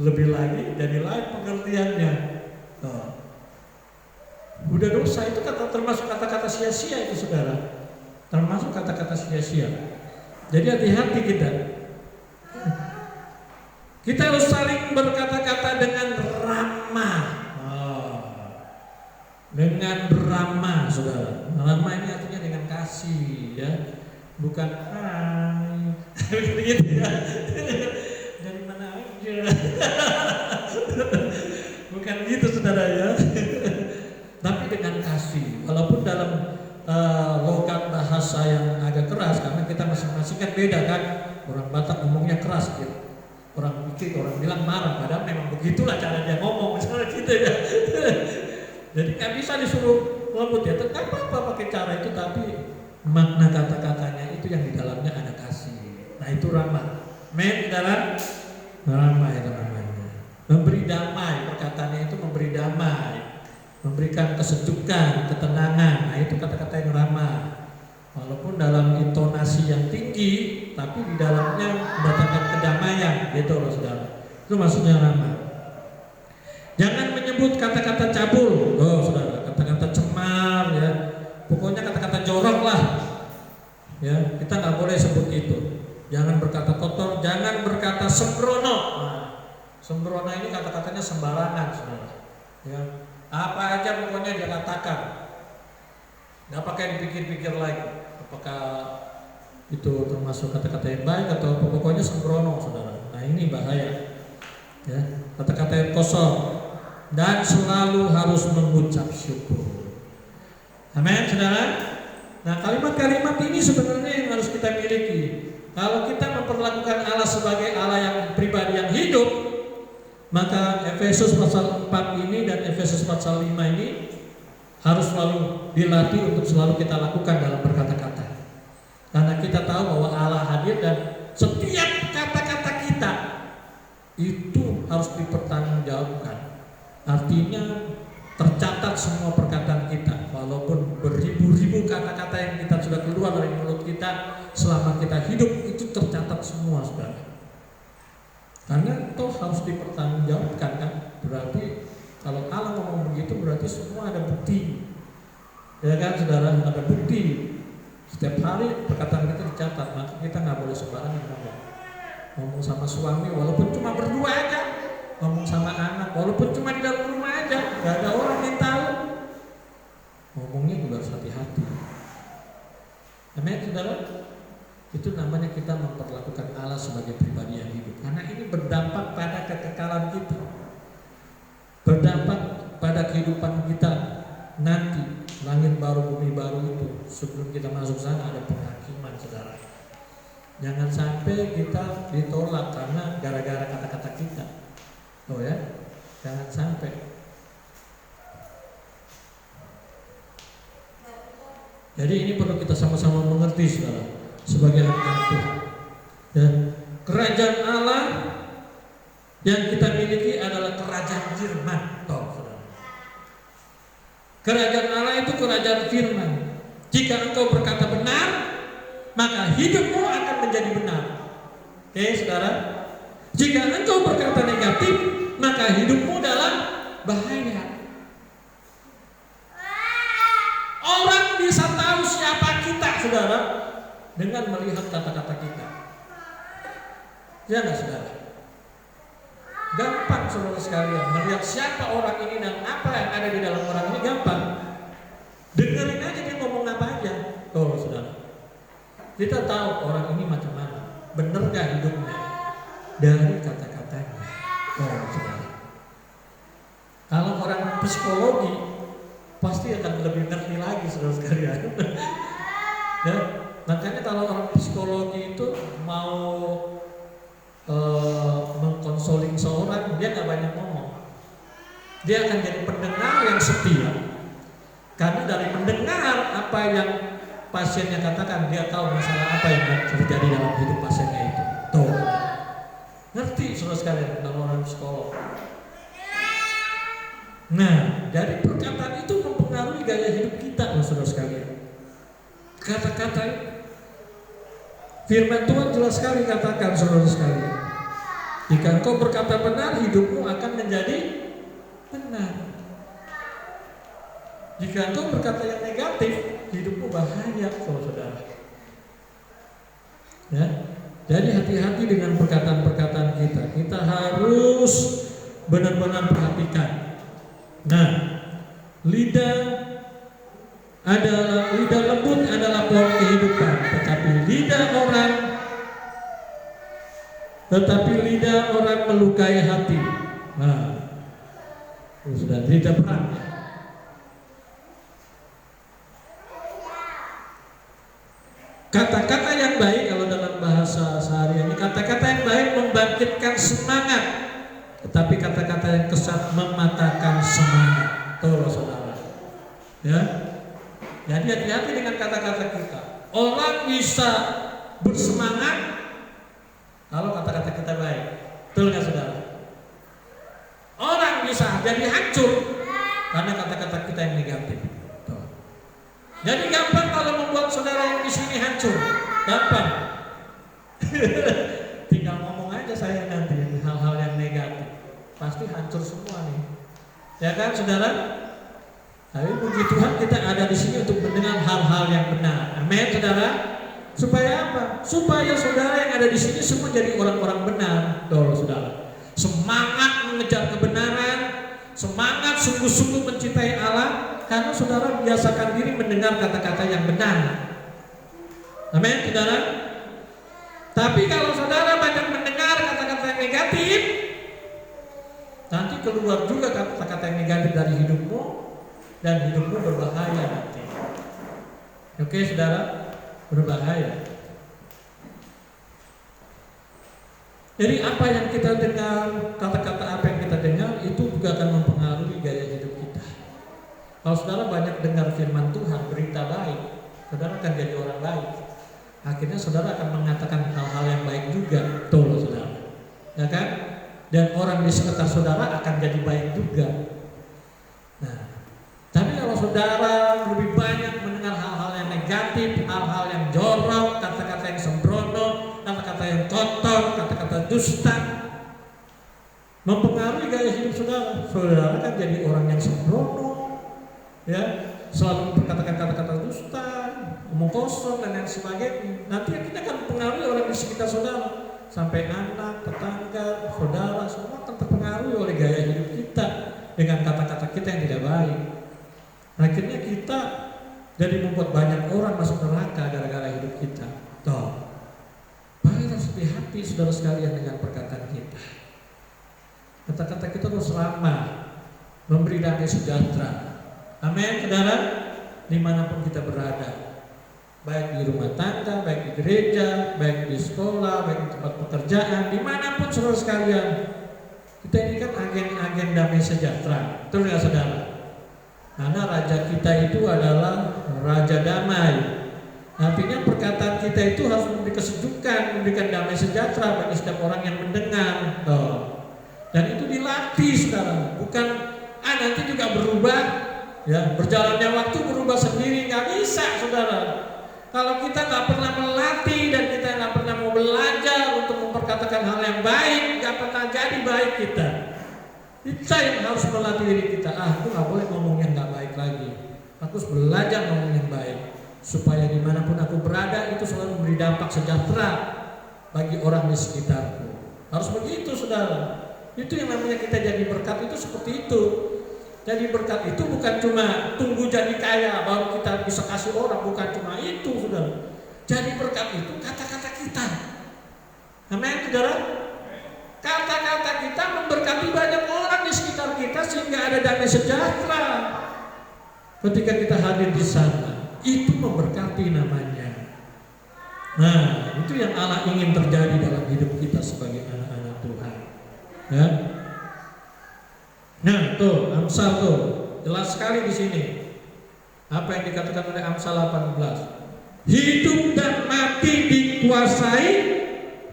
lebih lagi, jadi lain pengertiannya. Nah, udah dosa itu termasuk kata-kata sia-sia itu saudara, termasuk kata-kata sia-sia. Jadi hati-hati kita. Kita harus saling berkata-kata dengan ramah. Dengan beramah, saudara. Ramah ini artinya dengan kasih, ya, bukan hai, begitu ya. Dari mana aja, bukan gitu, saudara ya. Tapi dengan kasih, walaupun dalam logat bahasa yang agak keras, karena kita masing-masing kan beda kan. Orang Batak ngomongnya keras gitu. Orang pikir, orang bilang marah, padahal memang begitulah cara dia ngomong, misalnya gitu ya. Jadi nggak bisa disuruh lembut ya, nggak apa-apa pakai cara itu, tapi makna kata-katanya itu yang di dalamnya ada kasih. Nah itu ramah. Men dalam ramah itu namanya. Memberi damai, perkataannya itu memberi damai, memberikan kesejukan, ketenangan. Nah itu kata-kata yang ramah. Walaupun dalam intonasi yang tinggi, tapi di dalamnya mendatangkan kedamaian, gitu loh saudara. Itu maksudnya ramah. Jangan menyebut kata-kata cabul, saudara, kata-kata cemar, ya, pokoknya kata-kata jorok lah, ya, kita nggak boleh sebut itu. Jangan berkata kotor, jangan berkata sembrono. Nah, sembrono ini kata-katanya sembarangan, saudara, ya, apa aja pokoknya dia katakan, nggak pakai dipikir-pikir lagi, apakah itu termasuk kata-kata yang baik atau pokoknya sembrono, saudara. Nah ini bahaya, ya, kata-kata yang kosong. Dan selalu harus mengucap syukur. Amin, saudara. Nah kalimat-kalimat ini sebenarnya yang harus kita miliki. Kalau kita memperlakukan Allah sebagai Allah yang pribadi yang hidup, maka Efesus pasal 4 ini dan Efesus pasal 5 ini harus selalu dilatih untuk selalu kita lakukan dalam berkata-kata. Karena kita tahu bahwa Allah hadir dan setiap kata-kata kita itu harus dipertanggungjawabkan. Artinya tercatat semua perkataan kita, walaupun beribu-ribu kata-kata yang kita sudah keluar dari mulut kita selama kita hidup itu tercatat semua, saudara. Karena toh harus dipertanggungjawabkan kan. Berarti kalau Allah ngomong begitu berarti semua ada bukti, ya kan saudara, ada bukti. Setiap hari perkataan kita dicatat, maka kita nggak boleh sembarangan ngomong sama suami walaupun cuma berdua aja. Ngomong sama anak, walaupun cuma di dalam rumah aja, gak ada orang yang tahu. Ngomongnya juga harus hati-hati. Amin, saudara. Itu namanya kita memperlakukan Allah sebagai pribadi yang hidup. Karena ini berdampak pada kekekalan kita, berdampak pada kehidupan kita nanti. Langit baru, bumi baru itu, sebelum kita masuk sana ada penghakiman, saudara. Jangan sampai kita ditolak karena gara-gara kata-kata kita. Oh ya, jangan sampai. Jadi ini perlu kita sama-sama mengerti, saudara, sebagai anak Tuhan. Dan kerajaan Allah yang kita miliki adalah kerajaan firman, saudara. Kerajaan Allah itu kerajaan firman. Jika engkau berkata benar, maka hidupmu akan menjadi benar. Oke, saudara. Jika engkau berkata negatif, maka hidupmu dalam bahaya. Orang bisa tahu siapa kita, saudara, dengan melihat kata-kata kita. Ya nggak, saudara? Gampang, saudara sekalian, melihat siapa orang ini dan apa yang ada di dalam orang ini gampang. Dengerin aja dia ngomong apa aja. Oh, saudara, kita tahu orang ini macam mana, bener gak hidupnya dari kata-katanya. Oh, saudara. Kalau orang psikologi pasti akan lebih ngerti lagi, saudara sekalian. Ya, makanya kalau orang psikologi itu mau mengkonseling seorang, dia nggak banyak ngomong. Dia akan jadi pendengar yang setia. Karena dari mendengar apa yang pasiennya katakan, dia tahu masalah apa yang terjadi dalam hidup pasiennya itu. Tuh, ngerti saudara sekalian kalau orang psikolog. Nah, dari perkataan itu mempengaruhi gaya hidup kita, saudara sekalian. Kata-kata firman Tuhan jelas sekali katakan, saudara sekalian, jika engkau berkata benar, hidupmu akan menjadi benar. Jika engkau berkata yang negatif, hidupmu bahaya, saudara. Ya, jadi hati-hati dengan perkataan-perkataan kita. Kita harus benar-benar perhatikan. Nah, lidah lembut adalah pohon kehidupan, tetapi lidah orang melukai hati. Nah, sudah lidah perang. Kata-kata yang baik, kalau dalam bahasa sehari-hari, kata-kata yang baik membangkitkan semangat, tetapi kata-kata yang kesat mematahkan semangat. Tuh, saudara. Ya. Jadi hati-hati dengan kata-kata kita. Orang bisa bersemangat kalau kata-kata kita baik. Betul nggak, saudara? Orang bisa jadi hancur karena kata-kata kita yang negatif. Tuh. Jadi gampang kalau membuat saudara yang di sini hancur. Gampang. Tinggal ngomong aja saya nanti hal-hal yang negatif. Pasti hancur semua nih. Ya kan, saudara? Tapi puji Tuhan kita ada di sini untuk mendengar hal-hal yang benar. Amin, saudara. Supaya apa? Supaya saudara yang ada di sini semua jadi orang-orang benar. Tuh, saudara. Semangat mengejar kebenaran, semangat sungguh-sungguh mencintai Allah, karena saudara biasakan diri mendengar kata-kata yang benar. Amin, saudara. Tapi kalau saudara banyak mendengar kata-kata yang negatif, nanti keluar juga kata-kata yang negatif dari hidupmu, dan hidupmu berbahaya nanti. Oke, saudara, berbahaya. Jadi apa yang kita dengar, kata-kata apa yang kita dengar, itu juga akan mempengaruhi gaya hidup kita. Kalau saudara banyak dengar firman Tuhan, berita baik, saudara akan jadi orang baik. Akhirnya saudara akan mengatakan hal-hal yang baik juga, betul, saudara. Ya kan? Dan orang di sekitar saudara akan jadi baik juga. Nah, tapi kalau saudara lebih banyak mendengar hal-hal yang negatif, hal-hal yang jorok, kata-kata yang sembrono, kata-kata yang kotor, kata-kata dusta, mempengaruhi gaya hidup saudara. Saudara kan jadi orang yang sembrono, ya, selalu berkatakan kata-kata dusta, omong kosong dan lain sebagainya. Nanti kita akan mempengaruhi orang di sekitar saudara, sampai anak, tetangga, saudara, semua akan terpengaruhi oleh gaya hidup kita dengan kata-kata kita yang tidak baik. Akhirnya kita jadi membuat banyak orang masuk neraka gara-gara hidup kita. Toh, mari harus hati-hati saudara sekalian dengan perkataan kita. Kata-kata kita harus ramah, memberi damai sejahtera. Amin, saudara. Dimanapun kita berada, baik di rumah tangga, baik di gereja, baik di sekolah, baik di tempat pekerjaan, dimanapun saudara sekalian, kita ini kan agen-agen damai sejahtera. Betul nggak, saudara? Karena raja kita itu adalah raja damai. Artinya perkataan kita itu harus memberi kesejukan, memberikan damai sejahtera bagi setiap orang yang mendengar. Dan itu dilatih, saudara. Bukan nanti juga berubah, ya, berjalannya waktu berubah sendiri, nggak bisa, saudara. Kalau kita nggak pernah melatih dan kita nggak pernah mau belajar untuk memperkatakan hal yang baik, nggak pernah jadi baik kita. Kita yang harus melatih diri kita. Aku nggak boleh ngomong yang nggak baik lagi. Aku harus belajar ngomong yang baik, supaya dimanapun aku berada itu selalu memberi dampak sejahtera bagi orang di sekitarku. Harus begitu, saudara. Itu yang namanya kita jadi berkat, itu seperti itu. Jadi berkat itu bukan cuma tunggu jadi kaya baru kita bisa kasih orang, bukan cuma itu, saudara. Jadi berkat itu kata-kata kita. Amin, saudara. Kata-kata kita memberkati banyak orang di sekitar kita sehingga ada damai sejahtera. Ketika kita hadir di sana, itu memberkati namanya. Nah, itu yang Allah ingin terjadi dalam hidup kita sebagai anak-anak Tuhan. Ya. Nah, tuh Amsal tuh jelas sekali di sini. Apa yang dikatakan oleh Amsal 18? Hidup dan mati dikuasai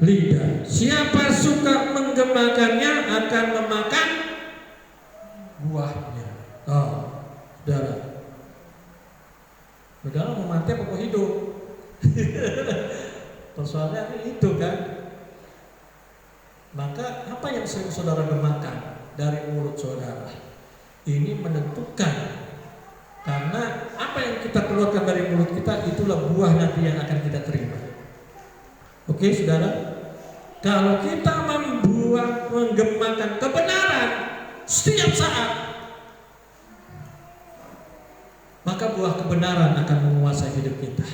lidah. Siapa suka menggemakannya akan memakan buahnya. Oh, saudara. Saudara mau mati apa mau hidup? Persoalannya itu kan. Maka apa yang sering saudara gemakan dari mulut saudara ini menentukan, karena apa yang kita keluarkan dari mulut kita itulah buah nanti yang akan kita terima. Oke saudara, kalau kita menggemakan kebenaran setiap saat, maka buah kebenaran akan menguasai hidup kita.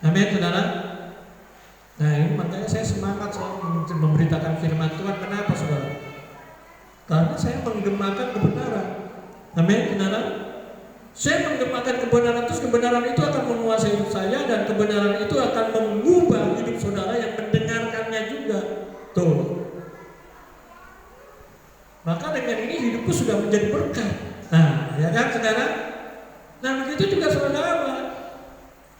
Amin saudara. Nah ini makanya saya semangat selalu memberitakan firman Tuhan. Kenapa saudara? Karena saya menggemakan kebenaran. Amin saudara. Saya menggemakan kebenaran, terus kebenaran itu akan menguasai hidup saya, dan kebenaran itu akan mengubah hidup saudara yang mendengarkannya juga. Tuh. Maka dengan ini hidupku sudah menjadi berkat. Nah, ya kan saudara? Nah begitu juga saudara.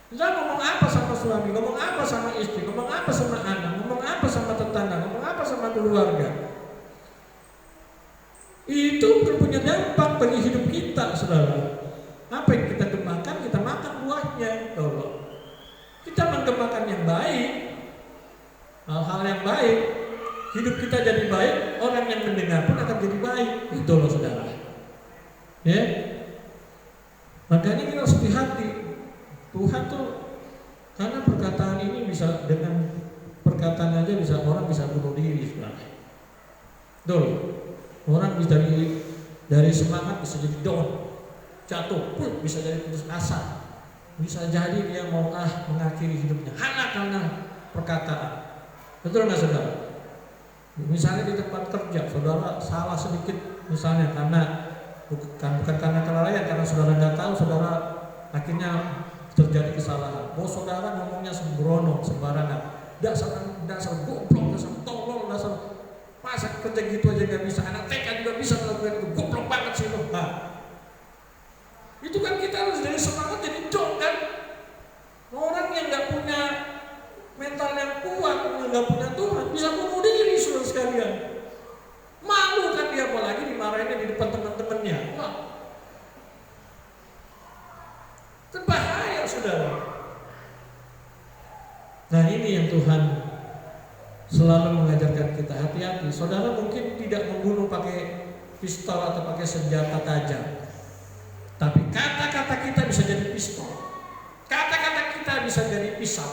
Kita ngomong apa sama suami, ngomong apa sama istri, ngomong apa sama anak, ngomong apa sama tetangga, ngomong apa sama keluarga, itu punya dampak bagi hidup kita saudara. Apa yang kita gemakan, kita makan buahnya. Kita menggemakan yang baik, hal-hal yang baik, hidup kita jadi baik, orang yang mendengar pun akan jadi baik. Itu loh saudara. Ya, makanya kita harus hati-hati. Tuhan tuh, karena perkataan ini bisa, dengan perkataan aja bisa orang bisa bunuh diri saudara. Betul. Orang bisa dari semangat bisa jadi down, jatuh pun bisa jadi putus asa, bisa jadi dia mau mengakhiri hidupnya hanya karena perkataan. Betul nggak saudara? Misalnya di tempat kerja saudara salah sedikit, misalnya bukan karena kelalaian, karena saudara nggak tahu, saudara akhirnya terjadi kesalahan. Bos saudara ngomongnya sembrono, sembarangan, dasar goblok, dasar tolol, dasar masa kerja gitu aja nggak bisa, anak TK juga bisa melakukan itu, goblok banget sih lo. Nah, itu kan kita harus dari semangat jadi down kan. Orang yang nggak punya mental yang kuat, yang nggak punya Tuhan, bisa bunuh diri saudara sekalian. Malu kan dia, apalagi dimarahinnya di depan teman-temannya. Wah, berbahaya saudara. Nah ini yang Tuhan selalu mengajarkan kita, hati-hati. Saudara mungkin tidak membunuh pakai pistol atau pakai senjata tajam, tapi kata-kata kita bisa jadi pistol, kata-kata kita bisa jadi pisau,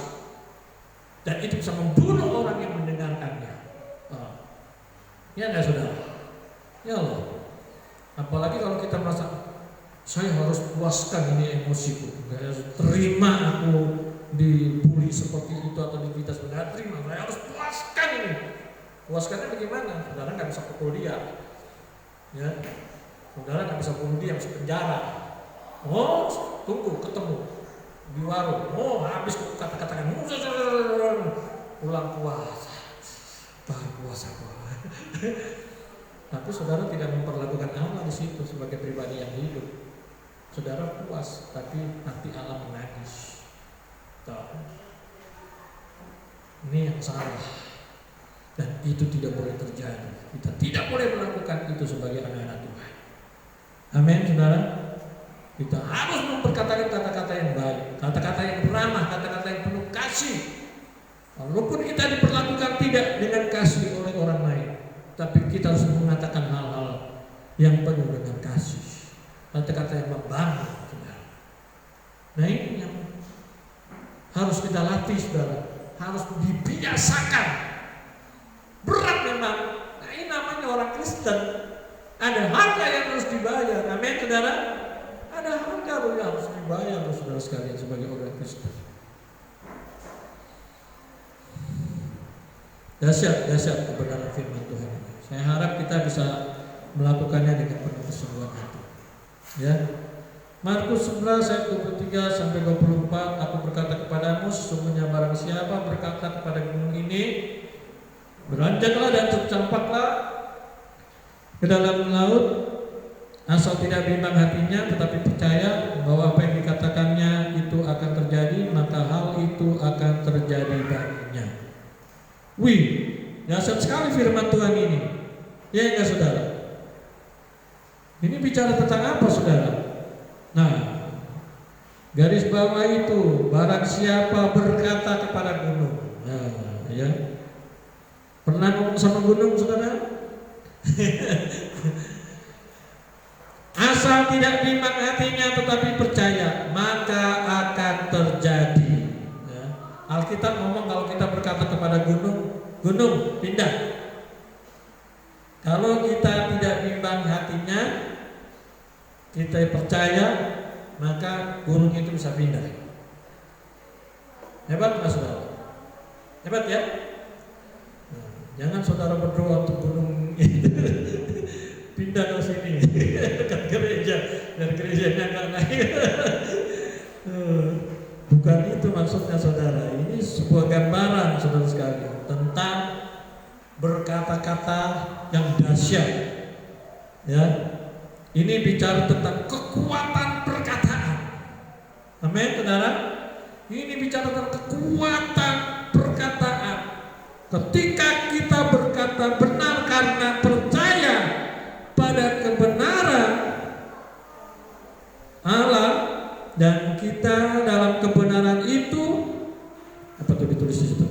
dan itu bisa membunuh orang yang mendengarkannya. Ya enggak saudara? Ya Allah. Apalagi kalau kita merasa saya harus puaskan ini emosiku, terima aku dibully seperti itu atau divitas, benar terima, saya harus puaskan ini. Puaskannya bagaimana? Saudara nggak bisa pukul dia, ya. Saudara nggak bisa bunuh dia, bisa penjara. Oh, tunggu ketemu di warung. Oh, habis kata-katakan, pulang puasa, baru puasa. Tapi saudara tidak memperlakukan Allah di situ sebagai pribadi yang hidup. Saudara puas, tapi hati Allah menangis. Ini yang salah, dan itu tidak boleh terjadi. Kita tidak boleh melakukan itu sebagai anak-anak Tuhan. Amin saudara. Kita harus memperkatakan kata-kata yang baik, kata-kata yang ramah, kata-kata yang penuh kasih. Walaupun kita diperlakukan tidak dengan kasih oleh orang lain, tapi kita harus mengatakan hal-hal yang penuh dengan kasih, kata-kata yang membangun saudara. Nah ini yang harus kita latih saudara, harus dibiasakan. Berat memang. Nah ini namanya orang Kristen, ada harga yang harus dibayar. Amin saudara. Ada harga yang harus dibayar saudara sekalian sebagai orang Kristen. Dahsyat kebenaran firman Tuhan ini. Saya harap kita bisa melakukannya dengan penuh kesungguhan hati. Ya. Markus 11 ayat 23 sampai 24, aku berkata kepadamu, sesungguhnya barang siapa berkata kepada gunung ini, beranjaklah dan tercampaklah ke dalam laut, asal tidak bimbang hatinya, tetapi percaya bahwa apa yang dikatakannya itu akan terjadi, maka hal itu akan terjadi baginya. Wih, dahsyat sekali firman Tuhan ini. Ya enggak saudara? Ini bicara tentang apa saudara? Nah, Garis bawah itu, barang siapa berkata kepada gunung. Nah, ya. Pernah ngomong sama gunung, saudara? Asal tidak bimbang hatinya tetapi percaya, maka akan terjadi. Ya. Alkitab ngomong kalau kita berkata kepada gunung, gunung pindah. Kalau kita tidak bimbang hatinya, kita percaya, maka gunung itu bisa pindah. Hebat nggak saudara? Hebat ya? Nah, jangan saudara berdoa untuk gunung pindah ke sini dekat gereja, dan gerejanya nggak naik. Bukan itu maksudnya saudara. Ini sebuah gambaran saudara sekalian tentang berkata-kata yang dahsyat. Ya, ini bicara tentang kekuatan perkataan. Amin, saudara. Ini bicara tentang kekuatan perkataan. Ketika kita berkata benar karena percaya pada kebenaran Allah, dan kita dalam kebenaran itu, apa tuh ditulis di situ?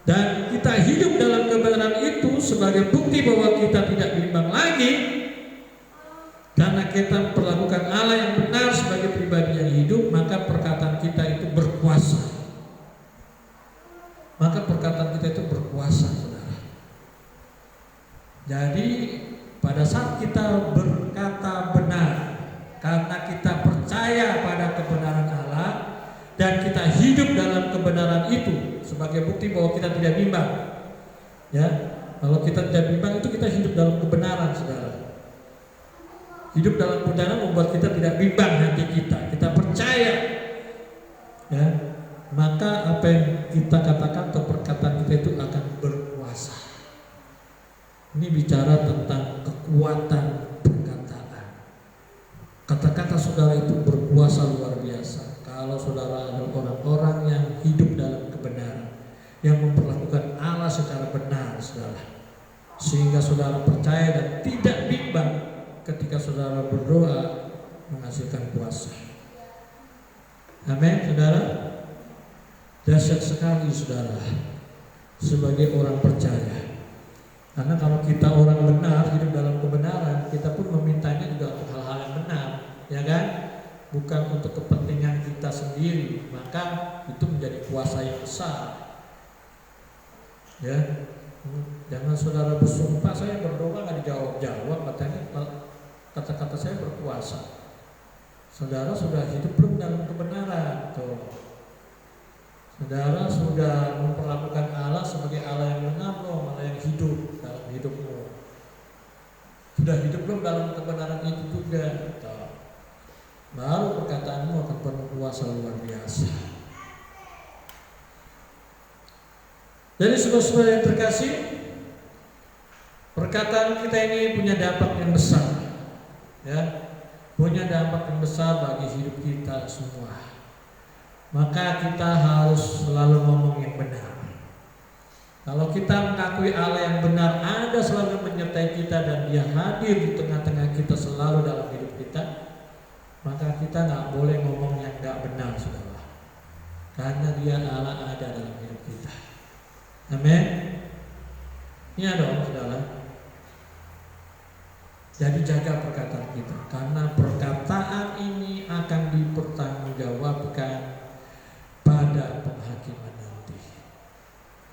Dan kita hidup dalam kebenaran itu sebagai bukti bahwa kita tidak bimbang lagi, karena kita memperlakukan Allah yang benar sebagai pribadi yang hidup, maka perkataan kita itu berkuasa. Maka perkataan kita itu berkuasa, saudara. Jadi pada saat kita berkata benar, karena kita percaya pada kebenaran Allah, dan kita hidup dalam kebenaran itu sebagai bukti bahwa kita tidak bimbang. Ya, kalau kita tidak bimbang itu kita hidup dalam kebenaran, saudara. Hidup dalam kebenaran membuat kita tidak bimbang hati kita. Kita percaya, ya, maka apa yang kita katakan atau perkataan kita itu akan berkuasa. Ini bicara tentang kekuatan perkataan. Kata-kata saudara itu berkuasa luar biasa. Kalau saudara adalah orang-orang yang hidup dalam kebenaran, yang memperlakukan Allah secara benar, saudara, sehingga saudara percaya dan tidak bimbang ketika saudara berdoa menghasilkan kuasa. Amin, saudara. Dahsyat sekali, saudara, sebagai orang percaya. Karena kalau kita orang benar, hidup dalam kebenaran, kita pun memintanya juga untuk hal-hal yang benar, ya kan? Bukan untuk kepentingan kita sendiri, maka itu menjadi kuasa yang besar. Ya, jangan saudara bersumpah, saya berdoa nggak dijawab-jawab, katanya kata-kata saya berkuasa. Saudara sudah hidup belum dalam kebenaran? Tuh. Saudara sudah memperlakukan Allah sebagai Allah yang benar loh, Allah yang hidup dalam hidupmu. Sudah hidup belum dalam kebenaran itu juga? Tuh. Baru perkataanmu akan penuh kuasa luar biasa. Jadi saudara-saudara yang terkasih, perkataan kita ini punya dampak yang besar, ya, punya dampak yang besar bagi hidup kita semua. Maka kita harus selalu ngomong yang benar. Kalau kita mengakui Allah yang benar ada selalu menyertai kita dan Dia hadir di tengah-tengah kita selalu dalam hidup kita, maka kita nggak boleh ngomong yang nggak benar, saudara. Karena Dia Allah ada dalam hidup kita. Amin. Iya dong, saudara. Jadi jaga perkataan kita, karena perkataan ini akan dipertanggungjawabkan pada penghakiman nanti.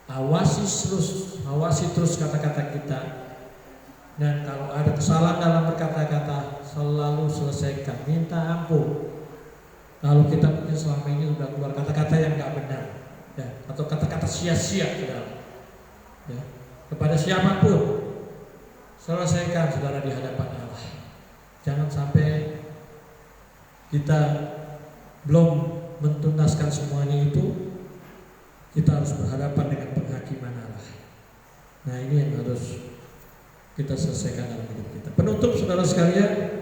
Awasi terus kata-kata kita, dan kalau ada kesalahan dalam berkata-kata selalu selesaikan, minta ampun. Kalau kita mungkin selama ini sudah keluar kata-kata yang nggak benar, ya, atau kata-kata sia-sia, saudara, ya, kepada siapapun, selesaikan, saudara, di hadapan Allah. Jangan sampai kita belum mentuntaskan semuanya itu, kita harus berhadapan dengan penghakiman Allah. Nah, ini yang harus kita selesaikan dalam hidup kita. Penutup, saudara sekalian,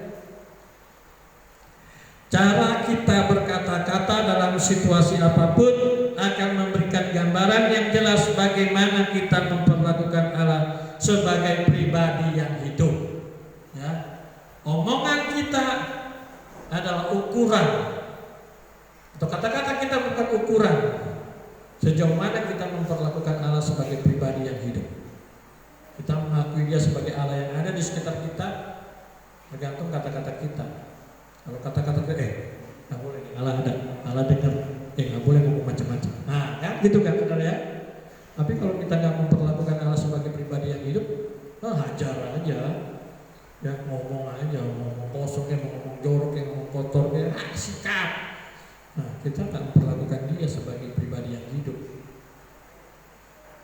cara kita berkata-kata dalam situasi apapun akan memberikan gambaran yang jelas bagaimana kita memperlakukan Allah sebagai pribadi yang hidup. Ya. Omongan kita adalah ukuran, atau kata-kata kita bukan ukuran sejauh mana kita memperlakukan Allah sebagai pribadi yang hidup. Kita mengakui Dia sebagai Allah yang ada di sekitar kita, tergantung kata-kata kita. Kalau kata-kata kita, nggak boleh nih, Allah ada, Allah dengar, nggak boleh ngomong macam-macam. Nah, kan gitu kan, saudara ya. Tapi kalau kita nggak memperlakukan Allah sebagai pribadi yang hidup, hajar aja, ya ngomong aja, ngomong kosong, ngomong jorok, ngomong kotor, sikat. Nah, kita nggak memperlakukan Dia sebagai pribadi yang hidup.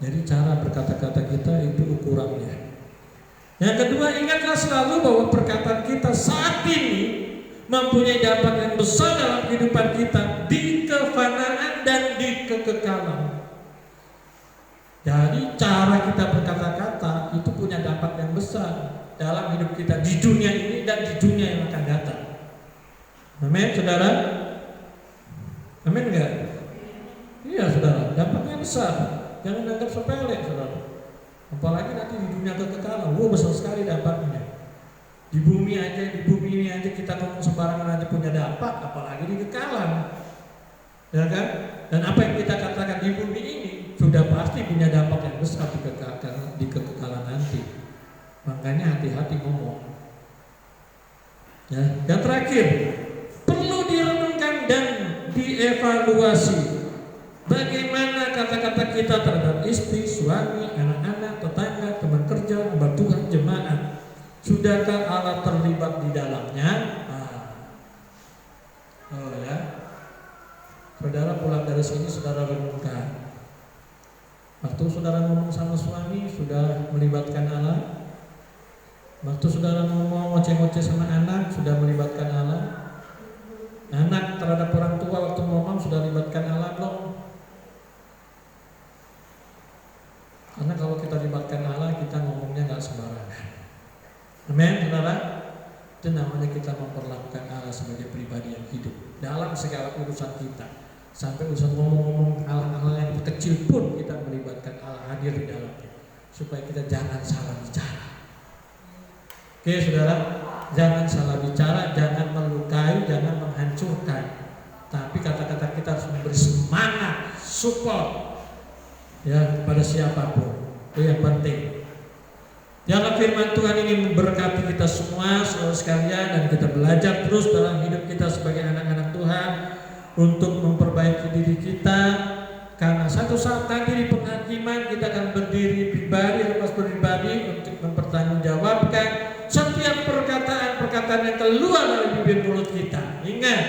Jadi cara berkata-kata kita itu ukurannya. Yang kedua, ingatlah selalu bahwa perkataan kita saat ini mempunyai dampak yang besar dalam kehidupan kita di kefanaan dan di kekekalan. Jadi cara kita berkata-kata itu punya dampak yang besar dalam hidup kita di dunia ini dan di dunia yang akan datang. Amin, saudara? Amin enggak? Iya, saudara, dampaknya besar. Jangan anggap sepele, saudara. Apalagi nanti di dunia kekekalan, besar sekali dampaknya. Di bumi ini aja kita ngomong sembarangan aja punya dampak, apalagi di kekekalan. Ya kan? Dan apa yang kita katakan di bumi ini sudah pasti punya dampak yang besar di kekekalan nanti. Makanya hati-hati ngomong. Ya, yang terakhir, perlu direnungkan dan dievaluasi. Bagaimana kata-kata kita terhadap istri, suami, anak-anak, tetangga, teman kerja, hamba Tuhan, jemaat. Sudahkah Allah terlibat di dalamnya? Ya. Saudara pulang dari sini, saudara renungkan. Waktu saudara ngomong sama suami, sudah melibatkan Allah. Waktu saudara ngomong ngoceh-ngoceh sama anak, sudah melibatkan Allah. Anak terhadap orang tua waktu ngomong sudah melibatkan Allah belum? Karena kalau kita libatkan Allah, kita ngomongnya nggak sembarangan. Amin, saudara. Itu namanya kita memperlakukan Allah sebagai pribadi yang hidup dalam segala urusan kita. Sampai urusan ngomong-ngomong hal-hal yang kecil pun kita melibatkan Allah hadir di dalamnya, supaya kita jangan salah bicara. Oke, saudara, jangan salah bicara, jangan melukai, jangan menghancurkan. Tapi kata-kata kita harus memberi semangat, support, ya, kepada siapapun. Itu yang penting. Dalam firman Tuhan ini memberkati kita semua, saudara sekalian, dan kita belajar terus dalam hidup kita sebagai anak-anak Tuhan untuk memperbaiki diri kita. Karena satu saat nanti di penghakiman kita akan berdiri pribadi lepas pribadi untuk mempertanggungjawabkan setiap perkataan-perkataan yang keluar dari bibir mulut kita. Ingat,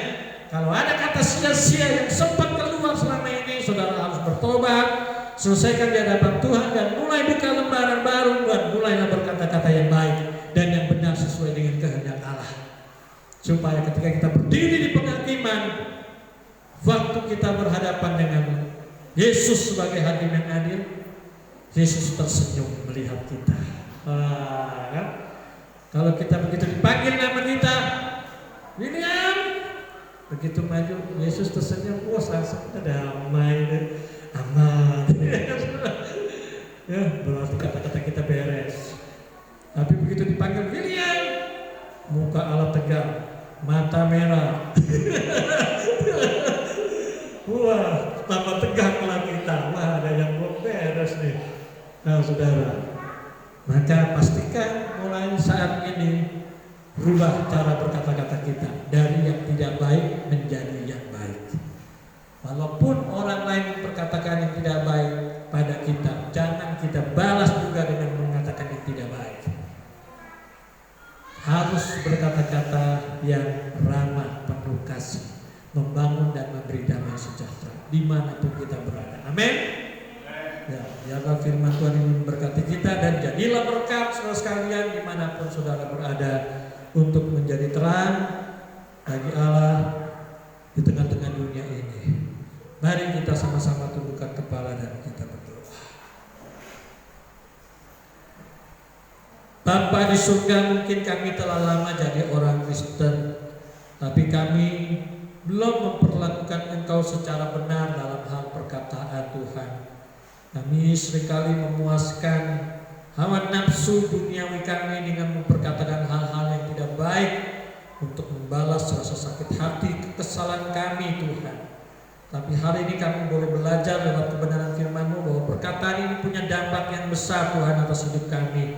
kalau ada kata sia-sia yang sempat keluar selama ini, saudara harus bertobat, selesaikan di hadapan Tuhan, dan mulai buka lembaran baru, dan mulailah berkata-kata yang baik dan yang benar sesuai dengan kehendak Allah. Supaya ketika kita berdiri di penghakiman, waktu kita berhadapan dengan Yesus sebagai hakim yang adil, Yesus tersenyum melihat kita. Kan? Kalau kita begitu dipanggil nama kita, William, begitu maju, Yesus tersenyum, langsung damai, aman. Ya, berarti kata-kata kita beres. Tapi begitu dipanggil William, muka Allah tegang, mata merah. Wah, tambah tegang lah kita. Wah, ada yang belum beres nih. Nah, saudara, maka pastikan mulai saat ini rubah cara berkata-kata kita dari yang tidak baik menjadi yang baik. Walaupun orang lain berkatakan yang tidak baik pada kita, jangan kita balas juga dengan mengatakan yang tidak baik. Harus berkata-kata yang ramah, penuh kasih, membangun dan memberi damai sejahtera dimanapun kita berada. Amin. Ya, biarlah firman Tuhan ini memberkati kita, dan jadilah berkat saudara sekalian dimanapun saudara berada, untuk menjadi terang bagi Allah di tengah-tengah dunia ini. Mari kita sama-sama tundukkan kepala dan kita berdoa. Bapa di surga, mungkin kami telah lama jadi orang Kristen, tapi kami belum memperlakukan Engkau secara benar dalam hal perkataan Tuhan. Kami seringkali memuaskan hawa nafsu duniawi kami dengan memperkatakan hal-hal yang tidak baik untuk membalas rasa sakit hati, kekesalan kami Tuhan. Tapi hari ini kami boleh belajar lewat kebenaran firman-Mu bahwa perkataan ini punya dampak yang besar Tuhan atas hidup kami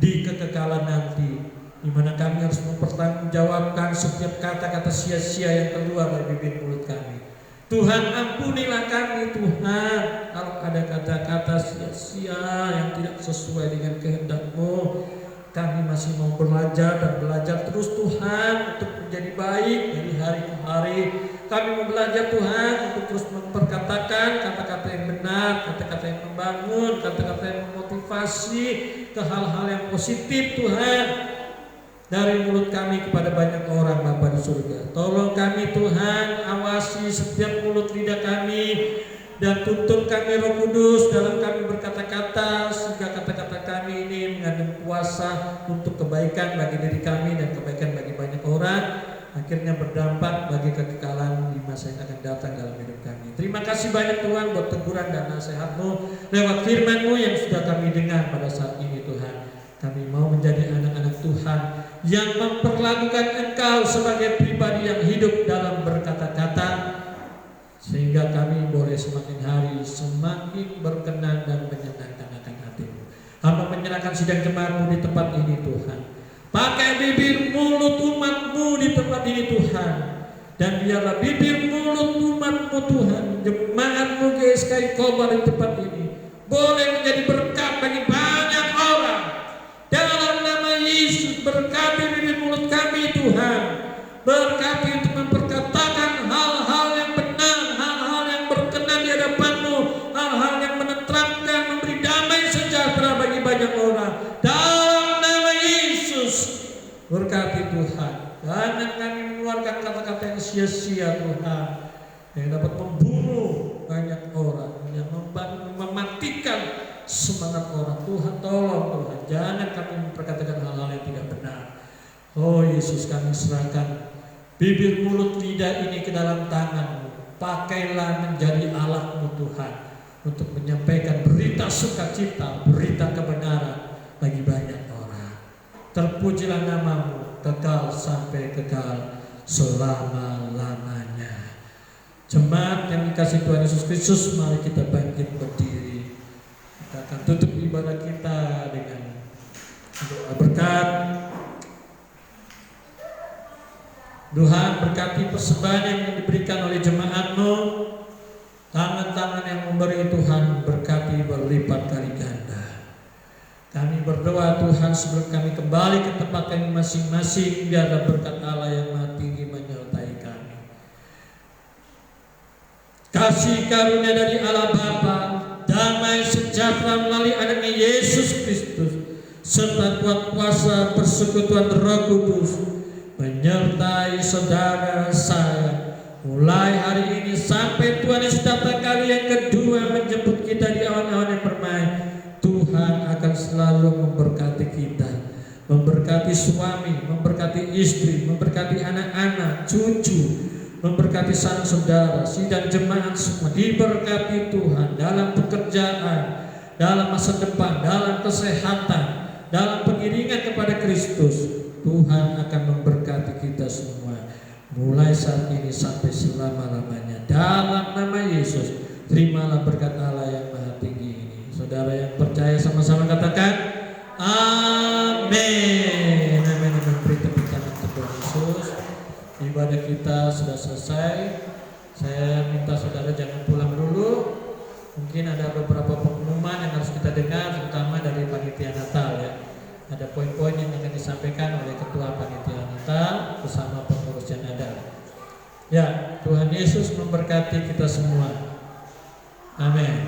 di kekekalan nanti, di mana kami harus mempertanggungjawabkan setiap kata-kata sia-sia yang keluar dari bibir mulut kami. Tuhan, ampunilah kami Tuhan kalau ada kata-kata sia-sia yang tidak sesuai dengan kehendak-Mu. Kami masih mau belajar dan belajar terus Tuhan untuk menjadi baik dari hari ke hari. Kami mau belajar Tuhan untuk terus memperkatakan kata-kata yang benar, kata-kata yang membangun, kata-kata yang memotivasi ke hal-hal yang positif Tuhan dari mulut kami kepada banyak orang Bapa di surga. Tolong kami Tuhan, awasi setiap mulut lidah kami dan tuntun kami Roh Kudus dalam kami berkata-kata, sehingga kata-kata kami ini mengandung kuasa untuk kebaikan bagi diri kami dan kebaikan bagi banyak orang, akhirnya berdampak bagi kekekalan di masa yang akan datang dalam hidup kami. Terima kasih banyak Tuhan buat teguran dan nasihat-Mu lewat firman-Mu yang sudah kami dengar pada saat ini Tuhan. Kami mau menjadi anak-anak Tuhan yang memperlakukan Engkau sebagai pribadi yang hidup dalam berkata-kata, sehingga kami boleh semakin hari semakin berkenan dan menyenangkan akan hati-Mu. Hamba menyerahkan sidang jemaat-Mu di tempat ini Tuhan. Pakai bibir mulut umat-Mu di tempat ini Tuhan. Dan biarlah bibir mulut umat-Mu Tuhan, jemaat-Mu GSKI Kobar di tempat ini, boleh menjadi berkat bagi banyak orang. Dalam nama Yesus, berkati bibir mulut kami Tuhan. Berkati untuk memperkatakan hal-hal yang benar, hal-hal yang berkenan di hadapan-Mu, hal-hal yang menenteramkan, memberi damai sejahtera bagi banyak orang. Dalam nama Yesus, berkati Tuhan. Jangan kami mengeluarkan kata-kata yang sia-sia Tuhan, yang dapat membunuh banyak orang, yang mematikan semangat orang. Tuhan tolong Tuhan, jangan kami memperkatakan hal-hal yang tidak benar. Oh Yesus, kami serahkan bibir mulut lidah ini ke dalam tangan-Mu. Pakailah menjadi alat-Mu Tuhan, untuk menyampaikan berita sukacita, berita kebenaran bagi banyak orang. Terpujilah nama-Mu kekal sampai kekal selama-lamanya. Jemaat yang dikasihi Tuhan Yesus Kristus, mari kita bangkit berdiri. Kita akan tutup ibadah kita dengan doa berkat. Tuhan, berkati persembahan yang diberikan oleh jemaat-Mu, tangan-tangan yang memberi Tuhan, berkati berlipat kali ganda. Kami berdoa Tuhan, sebelum kami kembali ke tempat kami masing-masing, biarlah berkat Allah yang Maha Tinggi menyertai kami. Kasih karunia dari Allah Bapa, damai sejahtera melalui anaknya Yesus Kristus, serta kuat kuasa persekutuan Roh Kudus menyertai saudara saya mulai hari ini sampai Tuhan Yesus datang kali yang kedua menjemput kita di awan-awan yang permai. Tuhan akan selalu memberkati kita, memberkati suami, memberkati istri, memberkati anak-anak, cucu, memberkati sanak saudara, sidang jemaat semua diberkati Tuhan dalam pekerjaan, dalam masa depan, dalam kesehatan, dalam pengiringan kepada Kristus. Tuhan akan memberkati kita semua mulai saat ini sampai selama-lamanya. Dalam nama Yesus, terimalah berkat Allah yang Maha Tinggi ini. Saudara yang percaya sama-sama katakan amin. Amin. Beri tepuk tangan untuk Tuhan Yesus. Ibadah kita sudah selesai. Saya minta saudara jangan pulang dulu. Mungkin ada beberapa pengumuman yang harus kita dengar, terutama dari panitia Natal ya. Ada poin-poin yang akan disampaikan oleh Ketua Panitia Natal bersama pengurus yang ada. Ya, Tuhan Yesus memberkati kita semua. Amin.